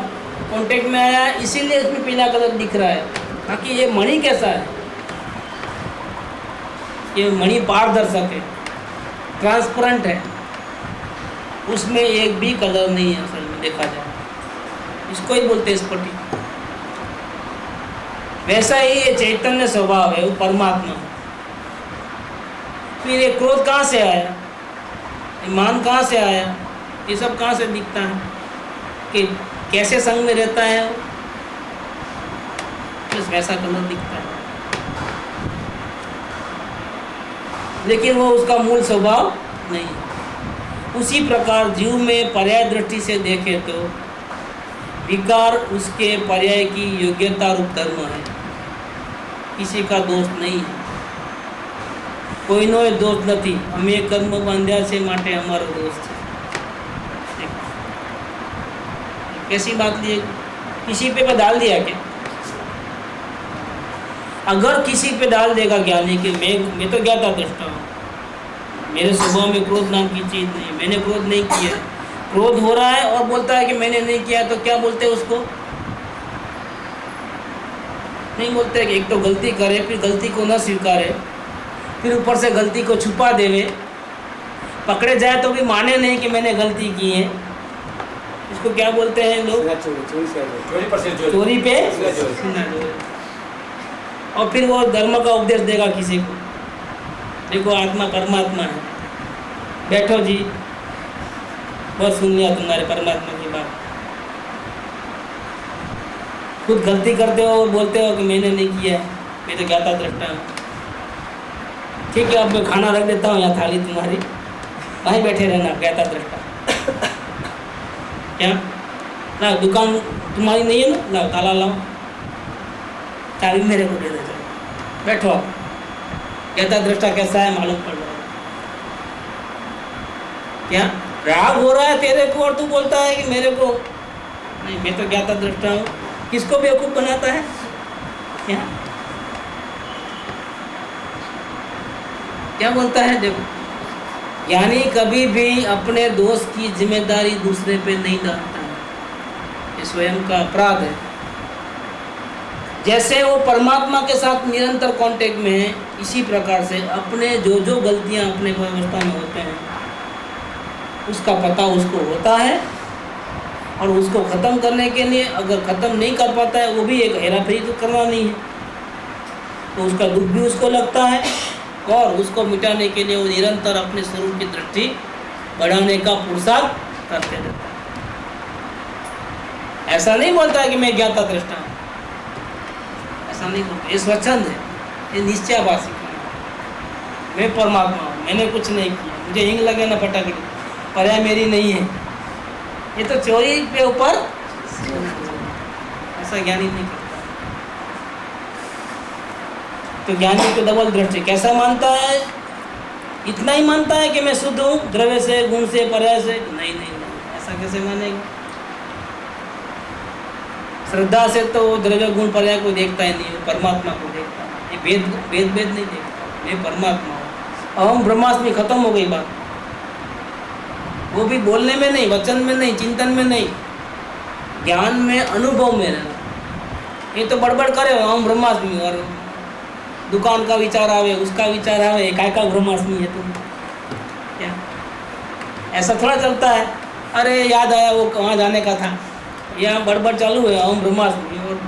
कांटेक्ट में आया इसीलिए इसमें पीला कलर दिख रहा है। बाकी ये मणि कैसा है? ये मणि पारदर्शक है, ट्रांसपेरेंट है, उसमें एक भी कलर नहीं है असल में देखा जाए, इसको ही बोलते हैं स्फटिक। वैसा ही ये चैतन्य स्वभाव है, वो परमात्मा। फिर ये क्रोध कहाँ से आया, ये मान कहाँ से आया, ये सब कहाँ से दिखता है कि कैसे संग में रहता है वो, बस वैसा कलर दिखता है। लेकिन वो उसका मूल स्वभाव नहीं। उसी प्रकार जीव में पर्याय दृष्टि से देखें तो विकार उसके पर्याय की योग्यता रूप धर्म है, किसी का दोष नहीं है, कोईनो दोष नहीं। हमें कर्म बांध्या से माटे हमारो दोष है। कैसी बात लिए, किसी पे डाल दिया क्या? अगर किसी पे डाल देगा ज्ञानी कि मैं तो ज्ञाता दृष्टा हूँ, मेरे स्वभाव में क्रोध नाम की चीज़ नहीं, मैंने क्रोध नहीं किया। क्रोध हो रहा है और बोलता है कि मैंने नहीं किया, तो क्या बोलते हैं उसको? नहीं बोलते कि एक तो गलती करे, फिर गलती को न स्वीकारे, फिर ऊपर से गलती को छुपा देवे, पकड़े जाए तो भी माने नहीं कि मैंने गलती की है। इसको क्या बोलते हैं लोग? चोरी पे और फिर वो धर्म का उपदेश देगा किसी को, देखो आत्मा परमात्मा है, बैठो जी, बस सुन लिया तुम्हारे परमात्मा की बात। खुद गलती करते हो और बोलते हो कि मैंने नहीं किया, मैं तो ज्ञाता दृष्टा हूँ। ठीक है, अब मैं खाना रख देता हूँ यहाँ थाली तुम्हारी, वहीं बैठे रहना ज्ञाता दृष्टा। क्या ना दुकान तुम्हारी नहीं है ना, लाओ ताला लाओ, चाबी मेरे को दे दे, बैठो। आप ज्ञाता दृष्टा कैसा है मालूम पड़ रहा है क्या? राग हो रहा है तेरे को और तू बोलता है कि मेरे को नहीं, मैं तो ज्ञाता दृष्टा हूँ। किसको बेवकूफ़ बनाता है क्या? क्या बोलता है? देखो, यानी कभी भी अपने दोस्त की जिम्मेदारी दूसरे पे नहीं डालता है, ये स्वयं का अपराध है। जैसे वो परमात्मा के साथ निरंतर कांटेक्ट में है, इसी प्रकार से अपने जो जो गलतियां अपने अवस्था में होते हैं उसका पता उसको होता है, और उसको ख़त्म करने के लिए अगर ख़त्म नहीं कर पाता है, वो भी एक हेरा फेरी तो करना नहीं है, तो उसका दुख भी उसको लगता है, और उसको मिटाने के लिए वो निरंतर अपने स्वरूप की दृष्टि बढ़ाने का पुरुषार्थ करते रहता है। ऐसा नहीं बोलता है कि मैं ज्ञाता दृष्टा हूँ, ऐसा नहीं बोलता। ये स्वच्छंद है, ये निश्चयवासी है, मैं परमात्मा हूँ, मैंने कुछ नहीं किया, मुझे हिंग लगे ना फटाकड़ी, पर्याय मेरी नहीं है। ये तो चोरी पे ऊपर ऐसा ज्ञानी नहीं करता। तो ज्ञानी को डबल दृष्टि कैसा मानता है? इतना ही मानता है कि मैं शुद्ध हूँ द्रव्य से, गुण से, पर्याय से। नहीं नहीं नहीं, ऐसा कैसे मानेगा? श्रद्धा से तो वो द्रव्य गुण पर्याय को देखता ही नहीं, वो परमात्मा को देखता है। ये भेद नहीं देखता, मैं परमात्मा हूँ। अहम ब्रह्मास्मि, खत्म हो गई बात। वो भी बोलने में नहीं, वचन में नहीं, चिंतन में नहीं, ज्ञान में, अनुभव में रहना। ये तो बड़बड़ करे अहम ब्रह्मास्मि, और दुकान का विचार आवे, उसका विचार आवे, काय का ब्रह्मास्मि है तुम, क्या ऐसा थोड़ा चलता है। अरे याद आया वो वहाँ जाने का था, यहाँ बड़बड़ चालू है अहम ब्रह्मास्मि, और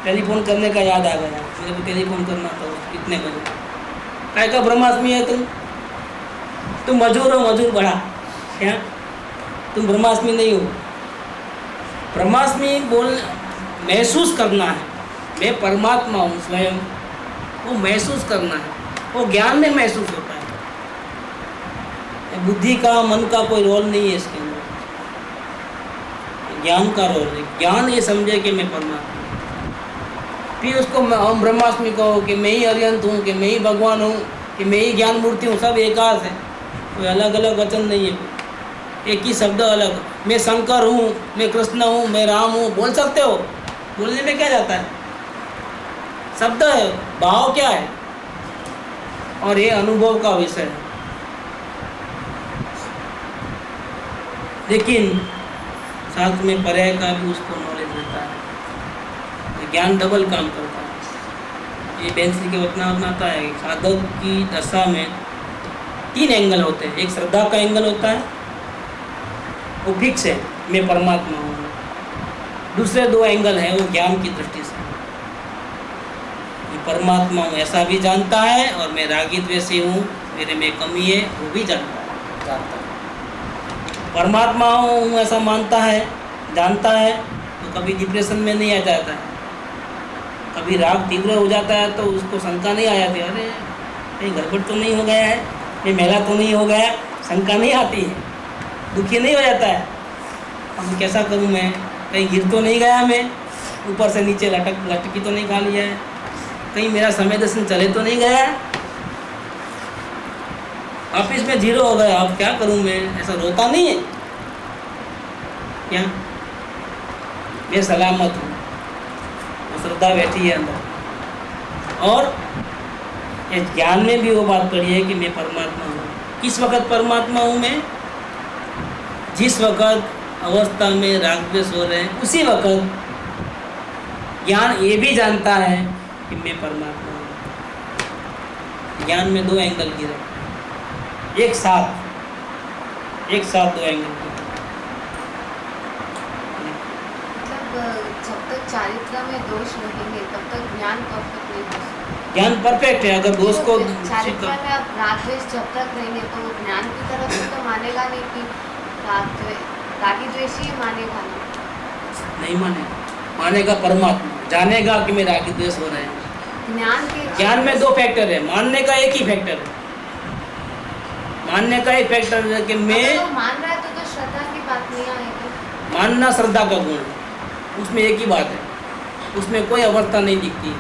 टेलीफोन करने का याद आ गया, मुझे को टेलीफोन करना था इतने बजे। काय का ब्रह्मास्मि है तुम मजूर हो, मजूर बढ़ा, क्या तुम ब्रह्मास्मि नहीं हो। ब्रह्मास्मि बोल महसूस करना है, मैं परमात्मा हूँ स्वयं, वो महसूस करना है, वो ज्ञान में महसूस होता है। बुद्धि का, मन का कोई रोल नहीं है इसके अंदर, ज्ञान का रोल है। ज्ञान ये समझे कि मैं परमात्मा हूँ, फिर उसको हम ब्रह्मास्मि कहो कि मैं ही अरिहंत हूँ, कि मैं ही भगवान हूँ, कि मैं ही ज्ञान मूर्ति हूँ, सब एकास है, कोई अलग अलग वचन नहीं है, एक ही शब्द अलग। मैं शंकर हूँ, मैं कृष्ण हूँ, मैं राम हूँ, बोल सकते हो, बोलने में क्या जाता है, शब्द है, भाव क्या है, और ये अनुभव का विषय है। लेकिन साथ में पर्याय का भी उसको नॉलेज रहता है, ज्ञान डबल काम करता है। ये बेंसली के वचनावत आता है, साधक की दशा में 3 एंगल होते हैं। एक श्रद्धा का एंगल होता है, वो फिक्स है, मैं परमात्मा हूँ। दूसरे 2 एंगल हैं, वो ज्ञान की दृष्टि से, मैं परमात्मा हूँ ऐसा भी जानता है, और मैं रागी द्वेषी हूँ, मेरे में कमी है, वो भी जानता है। परमात्मा हूँ ऐसा मानता है, जानता है, तो कभी डिप्रेशन में नहीं आ जाता है। कभी राग तीव्र हो जाता है तो उसको शंका नहीं आ जाती, अरे कहीं गड़बड़ तो नहीं हो गया है, कहीं मेला तो नहीं हो गया, शंका नहीं आती है, दुखी नहीं हो जाता है। अब कैसा करूँ मैं, कहीं गिर तो नहीं गया मैं, ऊपर से नीचे लटकी तो नहीं खा लिया है, कहीं मेरा समय दर्शन चले तो नहीं गया है, ऑफिस में 0 हो गया, अब क्या करूं मैं, ऐसा रोता नहीं है क्या, मैं सलामत हूँ, श्रद्धा बैठी है अंदर। और ये ज्ञान में भी वो बात पड़ी है कि मैं परमात्मा हूँ। किस वक़्त परमात्मा हूँ मैं, जिस वक़्त अवस्था में राग द्वेष हो रहे हैं, उसी वक़्त ज्ञान ये भी जानता है कि मैं परमात्मा हूँ। ज्ञान में 2 एंगल गिरे, एक साथ 2 एंगल। मतलब जब तक चारित्र में दोष रहेंगे तब तक ज्ञान परफेक्ट नहीं हो सकता। ज्ञान परफेक्ट है, अगर दोष को चारित्र में अब राग द्वेष जब तक रहेंगे तो ज्ञान की तरफ से तो मानेगा नहीं कि रागी द्वेषी मानेगा नहीं मानेगा परमात्मा, जानेगा कि मैं रागी द्वेष हो रहे हैं। ज्ञान में 2 फैक्टर है, मानने का एक ही फैक्टर है, मानने का एक फैक्टर है कि मैं मान रहा है तो श्रद्धा की बात नहीं आएगी। मानना श्रद्धा का गुण है, उसमें एक ही बात है, उसमें कोई अवस्था नहीं दिखती,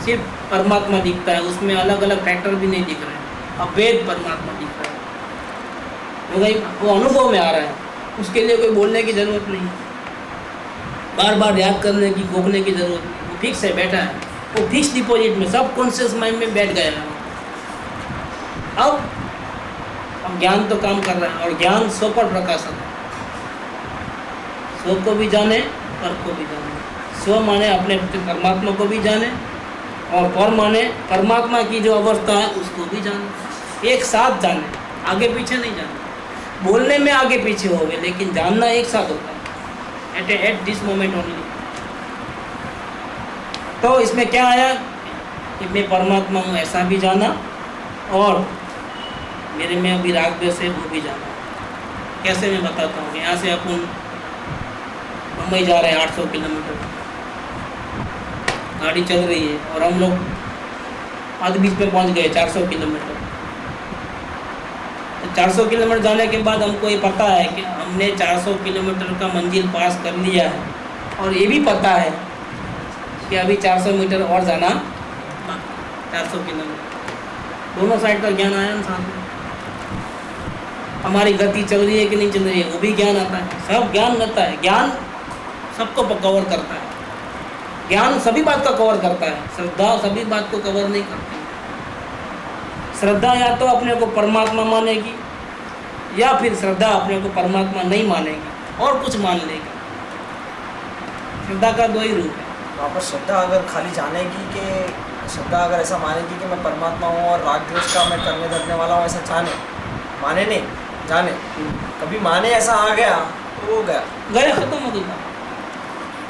सिर्फ परमात्मा दिखता है, उसमें अलग अलग फैक्टर भी नहीं दिख रहे हैं, अभेद परमात्मा दिख रहा है, वो अनुभव में आ रहा है, उसके लिए कोई बोलने की ज़रूरत नहीं, बार बार याद करने की, घोखने की ज़रूरत नहीं, वो फिक्स है, बैठा है, वो फिक्स डिपॉजिट में, सब कॉन्शियस माइंड में बैठ गया है। अब ज्ञान तो काम कर रहा है, और ज्ञान स्व पर प्रकाशन है, स्व को भी जाने, पर को भी जाने। स्व माने अपने परमात्मा को भी जाने, और पर माने परमात्मा की जो अवस्था है उसको भी जाने, एक साथ जाने, आगे पीछे नहीं जाने। बोलने में आगे पीछे हो गए, लेकिन जानना एक साथ होता है, एट दिस मोमेंट ओनली। तो इसमें क्या आया कि मैं परमात्मा हूँ ऐसा भी जाना, और मेरे में अभी राग द्वेष है वो भी जाना। कैसे मैं बताता हूँ, यहाँ से अपन मुंबई जा रहे हैं 800 किलोमीटर, गाड़ी चल रही है, और हम लोग आधे बीच में पहुँच गए 400 किलोमीटर। 400 किलोमीटर जाने के बाद हमको ये पता है कि हमने 400 किलोमीटर का मंजिल पास कर लिया है, और ये भी पता है कि अभी 400 मीटर और जाना, 400 किलोमीटर, दोनों साइड का ज्ञान आया ना साथ में। हमारी गति चल रही है कि नहीं चल रही है वो भी ज्ञान आता है, सब ज्ञान रहता है। ज्ञान सबको कवर करता है। ज्ञान सभी बात का कवर करता है, श्रद्धा सभी बात को कवर नहीं करती। श्रद्धा या तो अपने को परमात्मा मानेगी या फिर श्रद्धा अपने को परमात्मा नहीं मानेगी और कुछ मान लेगी। श्रद्धा का दो ही रूप है। वहाँ पर श्रद्धा अगर खाली जानेगी कि श्रद्धा अगर ऐसा मानेगी कि मैं परमात्मा हूँ और राग द्वेष का मैं करने धरने वाला हूँ, ऐसा माने नहीं जाने, कभी माने ऐसा आ गया तो वो गया खत्म हो गई बात।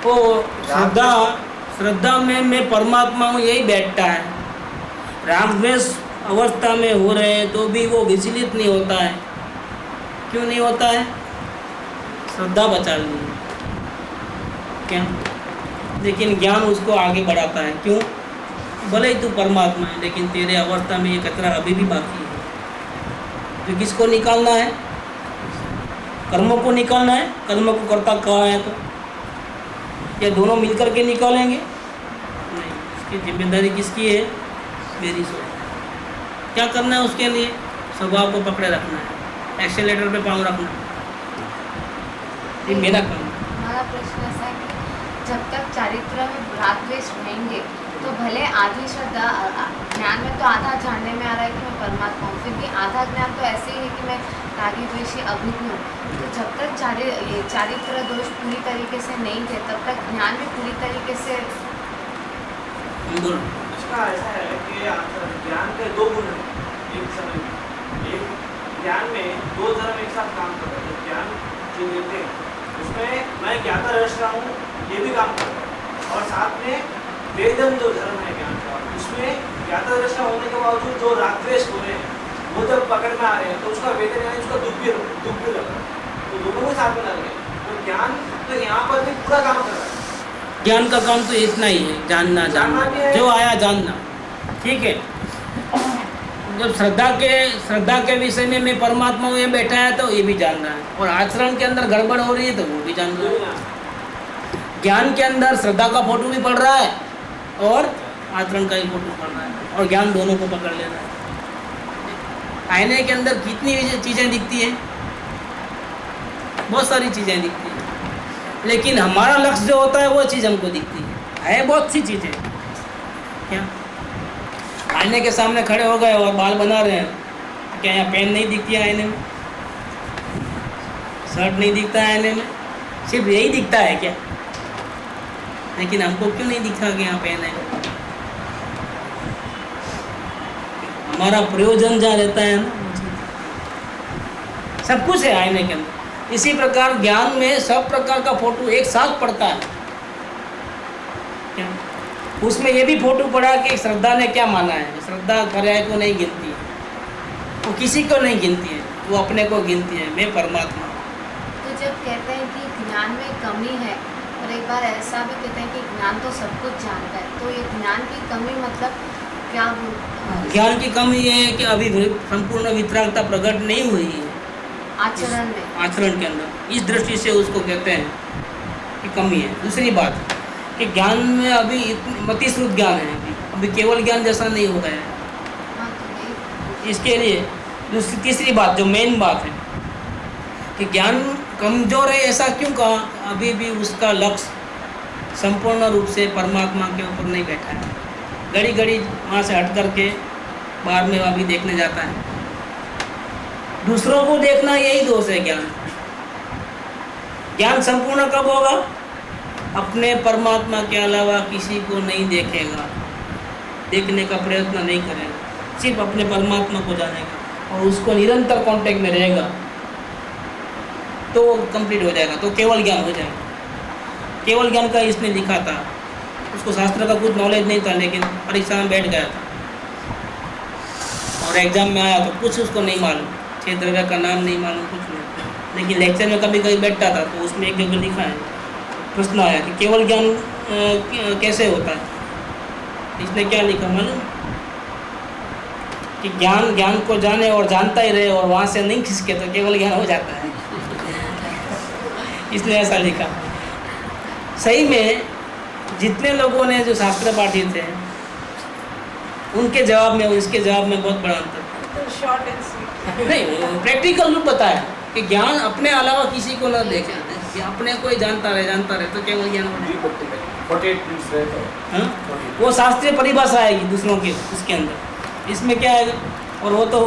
वो श्रद्धा में मैं परमात्मा हूँ यही बैठता है। राग द्वेष अवस्था में हो रहे हैं तो भी वो विचलित नहीं होता है। क्यों नहीं होता है? श्रद्धा बचा ली क्या? लेकिन ज्ञान उसको आगे बढ़ाता है। क्यों? भले ही तू परमात्मा है लेकिन तेरे अवस्था में ये कचरा अभी भी बाकी है। तो किसको निकालना है? कर्मों को निकालना है। कर्म को करता कहाँ है? तो या दोनों मिलकर के निकालेंगे? नहीं, इसकी जिम्मेदारी किसकी है? मेरी सोच। क्या करना है उसके लिए? स्वभाव को पकड़े रखना है, एक्सेलेटर पे पाँव रखना है। ये मेरा काम है। हमारा प्रश्न ऐसा है कि जब तक चारित्र में राग द्वेष रहेंगे तो भले आधी श्रद्धा ज्ञान में तो आधा जानने में आ रहा है कि मैं परमात्मा हूँ, फिर भी आधा ज्ञान तो ऐसे ही है कि मैं रागी द्वेषी अभिज्ञ हूँ। तो जब तक चारित्र दोष पूरी तरीके से नहीं थे तब तक ज्ञान भी पूरी तरीके से इसका ऐसा है कि ज्ञान के दो गुण हैं एक समय में। एक ज्ञान में दो धर्म एक साथ काम कर रहे हैं। ज्ञान जो देते हैं उसमें मैं ज्ञाता रह रहा हूँ, ये भी काम कर रहा है, और साथ में वेदन जो धर्म है ज्ञान का, उसमें ज्ञाता दृष्टा होने के बावजूद जो राग द्वेष हो रहे हैं वो जब पकड़ में आ रहे हैं तो उसका वेदन यानी उसका दुख भी लग रहा है। तो दोनों को साथ में लग रहे हैं। तो ज्ञान तो यहाँ पर भी पूरा काम कर रहा है। ज्ञान का काम तो इतना ही है, जानना जो आया जानना। ठीक है। जब श्रद्धा के विषय में मैं परमात्मा हूँ ये बैठा है तो ये भी जान रहा है, और आचरण के अंदर गड़बड़ हो रही है तो वो भी जान रहा है। ज्ञान के अंदर श्रद्धा का फोटो भी पड़ रहा है और आचरण का ही फोटो पड़ रहा है, और ज्ञान दोनों को पकड़ ले रहा है। आईने के अंदर कितनी चीज़ें दिखती हैं? बहुत सारी चीज़ें दिखती हैं, लेकिन हमारा लक्ष्य जो होता है वो चीज़ हमको दिखती है बहुत सी चीज़ें। क्या आईने के सामने खड़े हो गए और बाल बना रहे हैं, क्या यहाँ पेन नहीं दिखती है आईने में? शर्ट नहीं दिखता है आईने में? सिर्फ यही दिखता है क्या? लेकिन हमको क्यों नहीं दिखा कि यहाँ पेन है? हमारा प्रयोजन जहाँ रहता है ना, सब कुछ है आईने के अंदर। इसी प्रकार ज्ञान में सब प्रकार का फोटो एक साथ पड़ता है। क्या उसमें ये भी फोटो पड़ा कि श्रद्धा ने क्या माना है? श्रद्धा पर्याय को नहीं गिनती है, वो किसी को नहीं गिनती है, वो अपने को गिनती है, मैं परमात्मा। तो जब कहते हैं कि ज्ञान में कमी है, और एक बार ऐसा भी कहते हैं कि ज्ञान तो सब कुछ जानता है, तो ये ज्ञान की कमी मतलब क्या? ज्ञान की कमी ये है कि अभी संपूर्ण वितरागता प्रकट नहीं हुई है आचरण के अंदर। इस दृष्टि से उसको कहते हैं कि कमी है। दूसरी बात कि ज्ञान में अभी मतिश्रुत ज्ञान है, अभी केवल ज्ञान जैसा नहीं हो गया है। इसके लिए तीसरी बात जो मेन बात है कि ज्ञान कमजोर है, ऐसा क्यों कहा? अभी भी उसका लक्ष्य संपूर्ण रूप से परमात्मा के ऊपर नहीं बैठा है। घड़ी घड़ी वहाँ से हट करके बाहर में अभी देखने जाता है। दूसरों को देखना यही दोष है ज्ञान। ज्ञान संपूर्ण कब होगा? अपने परमात्मा के अलावा किसी को नहीं देखेगा, देखने का प्रयत्न नहीं करेगा, सिर्फ अपने परमात्मा को जानेगा और उसको निरंतर कांटेक्ट में रहेगा, तो कंप्लीट हो जाएगा, तो केवल ज्ञान हो जाएगा। केवल ज्ञान का इसने लिखा था, उसको शास्त्र का कुछ नॉलेज नहीं था, लेकिन परीक्षा में बैठ गया था और एग्जाम में आया तो कुछ उसको नहीं मालूम, क्षेत्र का नाम नहीं मालूम, कुछ नहीं। लेकिन लेक्चर में कभी कभी बैठता था तो उसमें एक जगह लिखा है, प्रश्न आया कि केवल ज्ञान कैसे होता है? इसने क्या लिखा मालूम? कि ज्ञान को जाने और जानता ही रहे और वहाँ से नहीं खिसके तो केवल ज्ञान हो जाता है। इसने ऐसा लिखा। सही में जितने लोगों ने जो शास्त्र पाठी थे उनके जवाब में और इसके जवाब में बहुत बड़ा अंतर। Short and sweet. नहीं, प्रैक्टिकल रूप बताया कि ज्ञान अपने अलावा किसी को न देखे, ये अपने को ही जानता रहे तो केवल ज्ञान हो जाएगा। 48 मिनट्स रहे तो हाँ? वो शास्त्रीय परिभाषा आएगी दूसरों के उसके अंदर, इसमें क्या है, और वो तो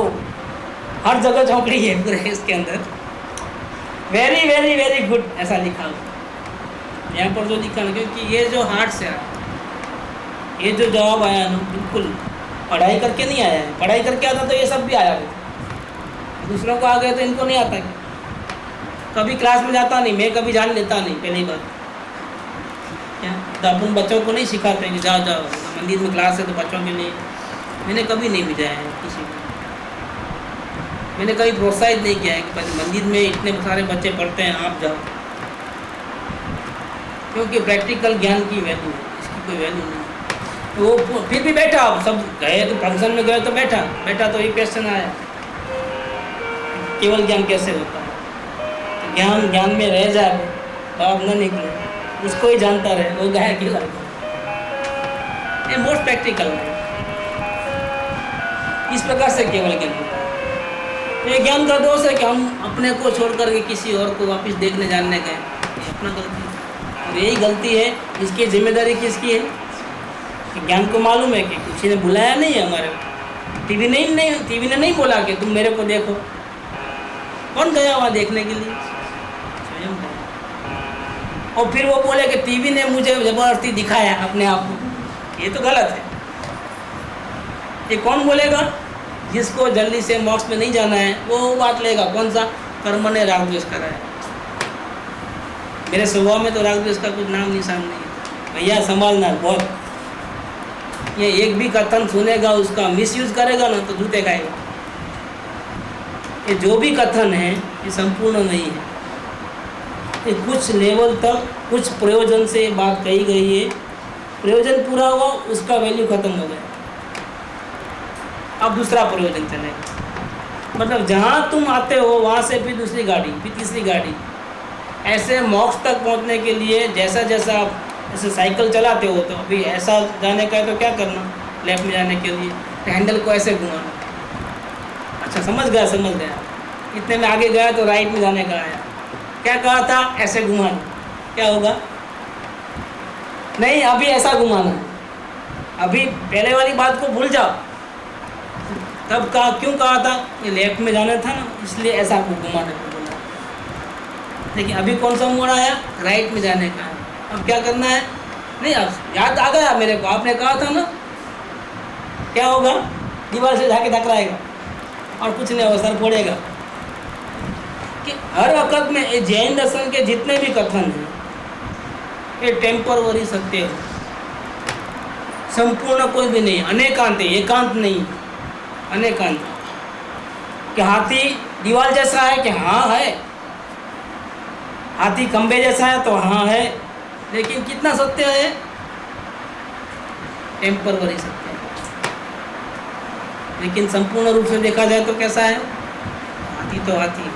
हर जगह चौकड़ी है पूरे इसके अंदर। वेरी वेरी वेरी गुड ऐसा लिखा हुआ यहाँ पर जो लिखा ना, क्योंकि ये जो हार्ट से आया, ये जो जवाब आया ना बिल्कुल पढ़ाई करके नहीं आया है। पढ़ाई करके आता तो ये सब भी आया था, दूसरों को आ गए तो इनको नहीं आता। कभी क्लास में जाता नहीं, मैं कभी जान लेता नहीं पहली बार। क्या तो अपन बच्चों को नहीं सिखाते हैं कि जाओ जाओ मंदिर में क्लास है तो बच्चों के लिए, मैंने कभी नहीं भेजा है किसी को, मैंने कभी प्रोत्साहित नहीं किया है कि मंदिर में इतने सारे बच्चे पढ़ते हैं आप जाओ, क्योंकि प्रैक्टिकल ज्ञान की वैल्यू है, इसकी कोई वैल्यू नहीं। तो वो फिर भी बैठा, आप सब गए तो फंक्शन में गए तो बैठा तो ये क्वेश्चन आया केवल ज्ञान कैसे होता है। तो ज्ञान में रह जाए तो आप न निकले, उसको ही जानता रहे, वो गया कि ये मोस्ट प्रैक्टिकल है। इस प्रकार से केवल ज्ञान होता है। ये ज्ञान का दोष है कि हम अपने को छोड़ करके किसी और को वापस देखने जानने गए, ये अपना गलती है। और यही गलती है, इसकी जिम्मेदारी किसकी है कि ज्ञान को मालूम है कि किसी ने बुलाया नहीं है हमारे को, टीवी ने नहीं बोला कि तुम मेरे को देखो, कौन गया वहाँ देखने के लिए, स्वयं गया। और फिर वो बोले कि टीवी ने मुझे जबरदस्ती दिखाया अपने आप को, ये तो गलत है। ये कौन बोलेगा? जिसको जल्दी से मोक्ष में नहीं जाना है वो बात लेगा। कौन सा? कर्म ने राग द्वेष कराया। मेरे स्वभाव में तो राग द्वेष का कुछ नाम निशान नहीं है भैया, संभालना बहुत। ये एक भी कथन सुनेगा उसका मिसयूज करेगा ना तो जूते खाएगा। ये जो भी कथन है ये संपूर्ण नहीं है, ये कुछ लेवल तक कुछ प्रयोजन से बात कही गई है, प्रयोजन पूरा हुआ उसका वैल्यू खत्म हो गया, अब दूसरा प्रयोजन चलेगा। मतलब जहाँ तुम आते हो वहाँ से फिर दूसरी गाड़ी, फिर तीसरी गाड़ी, ऐसे मोक्ष तक पहुँचने के लिए जैसा जैसा आप ऐसे साइकिल चलाते हो तो अभी ऐसा जाने का है तो क्या करना, लेफ्ट में जाने के लिए तो हैंडल को ऐसे घुमाना। अच्छा समझ गया, इतने में आगे गया तो राइट में जाने का आया, क्या कहा था? ऐसे घुमाना, क्या होगा? नहीं, अभी ऐसा घुमाना है, अभी पहले वाली बात को भूल जाओ। तब कहा, क्यों कहा था? ये लेफ्ट में जाना था ना, इसलिए ऐसा को घुमाने को बोला। लेकिन अभी कौन सा मोड़ आया? राइट में जाने का है। अब क्या करना है? नहीं, अब याद आ गया मेरे को, आपने कहा था ना, क्या होगा? दीवार से जाके टकराएगा और कुछ नहीं होगा, सर फोड़ेगा। कि हर वक्त में ये जैन दर्शन के जितने भी कथन हैं ये टेम्परवरी सत्य है, संपूर्ण कोई भी नहीं, अनेकांत है, एकांत नहीं, अनेकांत। कि हाथी दीवार जैसा है कि हाँ है, हाथी खंबे जैसा है तो हाँ है, लेकिन कितना सत्य है? टेम्परवरी सत्य है। लेकिन संपूर्ण रूप से देखा जाए तो कैसा है? हाथी तो हाथी।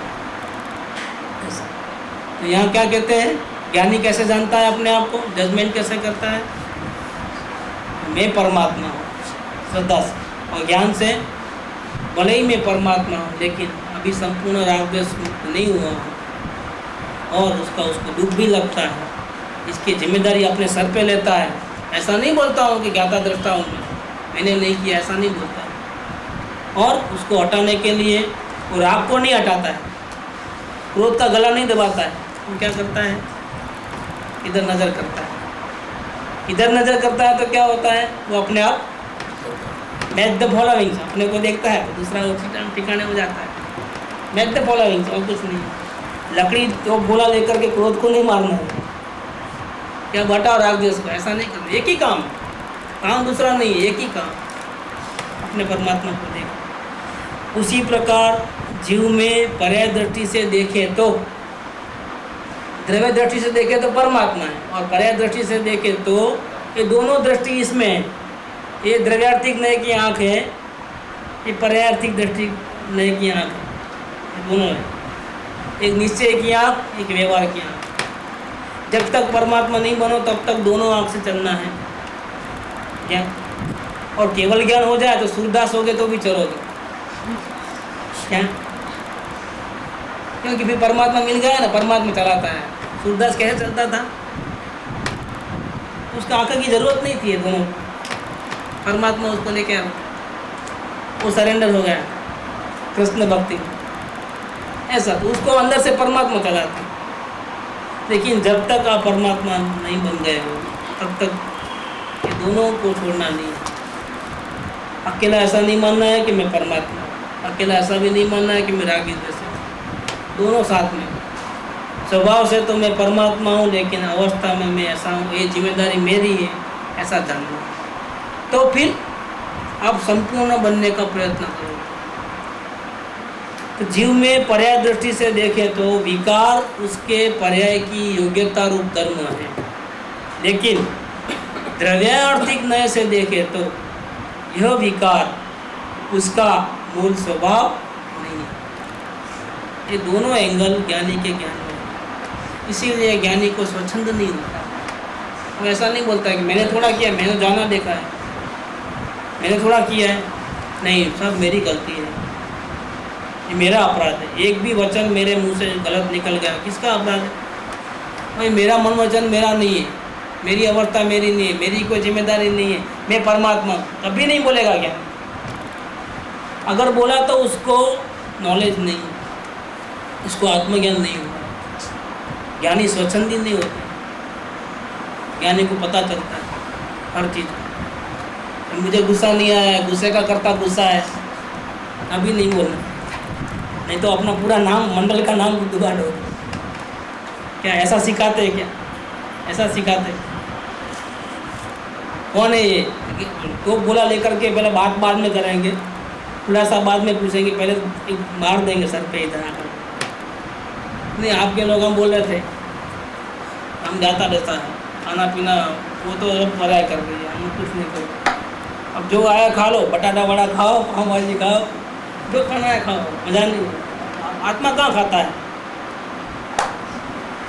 तो यहाँ क्या कहते हैं? ज्ञानी कैसे जानता है अपने आप को, जजमेंट कैसे करता है? मैं परमात्मा हूँ श्रद्धा से, और ज्ञान से भले ही मैं परमात्मा हूँ लेकिन अभी संपूर्ण राग द्वेष मुक्त नहीं हुआ हूँ, और उसको दुख भी लगता है, इसकी जिम्मेदारी अपने सर पे लेता है। ऐसा नहीं बोलता हूँ कि ज्ञाता दृष्टा हूँ मैंने नहीं किया, ऐसा नहीं बोलता। और उसको हटाने के लिए वो राग को नहीं हटाता है, क्रोध का गला नहीं दबाता है, वो क्या करता है? इधर नज़र करता है। इधर नज़र करता है तो क्या होता है? वो अपने आप मैच द फॉलोइंग, अपने को देखता है तो दूसरा ठिकाने हो जाता है। मैच द फॉलोइंग और कुछ नहीं। लकड़ी तो गोला लेकर के क्रोध को नहीं मारना है, क्या बटाओ राग द्वेष को, ऐसा नहीं करना। एक ही काम दूसरा नहीं है, एक ही काम, अपने परमात्मा को देख। उसी प्रकार जीव में पर्याय दृष्टि से देखे तो, द्रव्य दृष्टि से देखे तो परमात्मा है, और पर्याय दृष्टि से देखे तो ये दोनों दृष्टि इसमें है। ये द्रव्यार्थिक नय की आँख है, ये पर्यायार्थिक दृष्टि नय की आँख है, दोनों है। एक निश्चय की आँख, एक व्यवहार की आँख। जब तक परमात्मा नहीं बनो तब तक दोनों आँख से चलना है ज्ञान। और केवल ज्ञान हो जाए तो सूरदास हो गए तो भी चलोगे क्या? क्योंकि फिर परमात्मा मिल गया ना, परमात्मा चलाता है, सूरदास कैसे चलता था? उसका आंखों की जरूरत नहीं थी, ये दोनों परमात्मा उसको लेके आया, वो सरेंडर हो गया कृष्ण भक्ति। ऐसा तो उसको अंदर से परमात्मा चलाते। लेकिन जब तक आप परमात्मा नहीं बन गए हो तब तक ये दोनों को छोड़ना नहीं है। अकेला ऐसा नहीं मानना है कि मैं परमात्मा, अकेला ऐसा भी नहीं मानना है कि मैं रागी द्वेष हूँ। दोनों साथ में। स्वभाव से तो मैं परमात्मा हूँ, लेकिन अवस्था में मैं ऐसा हूँ, ये जिम्मेदारी मेरी है, ऐसा जानना। तो फिर आप संपूर्ण बनने का प्रयत्न करो। तो जीव में पर्याय दृष्टि से देखें तो विकार उसके पर्याय की योग्यता रूप धर्म है, लेकिन द्रव्यार्थिक नय से देखें तो यह विकार उसका मूल स्वभाव नहीं है। ये दोनों एंगल ज्ञानी के ज्ञान में है। इसीलिए ज्ञानी को स्वच्छंद नहीं होता। वो ऐसा नहीं बोलता कि मैंने थोड़ा किया, मैंने जाना देखा है, मैंने थोड़ा किया है। नहीं, सब मेरी गलती है, ये मेरा अपराध है। एक भी वचन मेरे मुंह से गलत निकल गया, किसका अपराध है? भाई मेरा मन वचन मेरा नहीं है, मेरी अवस्था मेरी नहीं है, मेरी कोई जिम्मेदारी नहीं है, मैं परमात्मा हूँ, कभी नहीं बोलेगा ज्ञान। अगर बोला तो उसको नॉलेज नहीं, उसको आत्मज्ञान नहीं हुआ। ज्ञानी स्वच्छंदी नहीं होते, ज्ञानी को पता चलता है हर चीज़ का। मुझे गुस्सा नहीं आया, गुस्से का करता गुस्सा है, अभी नहीं बोलना, नहीं तो अपना पूरा नाम, मंडल का नाम डुबा दो। क्या ऐसा सिखाते हैं? क्या ऐसा सिखाते? कौन है ये? तो बोला लेकर के पहले बात बाद में करेंगे, खुलासा बाद में पूछेंगे, पहले मार देंगे सर पे इधर आकर। नहीं, आपके लोग हम बोल रहे थे, हम जाता रहता है खाना पीना, वो तो अब पराय कर रही है, हम कुछ नहीं करते। अब जो आया खा लो, बटाटा वड़ा खाओ, पाव भाजी खाओ, जो खाना है खाओ, मजा नहीं। आत्मा कहाँ खाता है?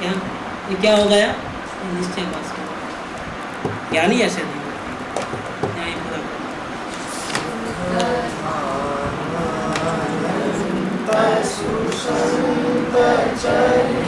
क्या ये क्या हो गया? निश्चय बस ज्ञानी ऐसे नहीं होते। यहाँ ये पूरा सुसंत चरित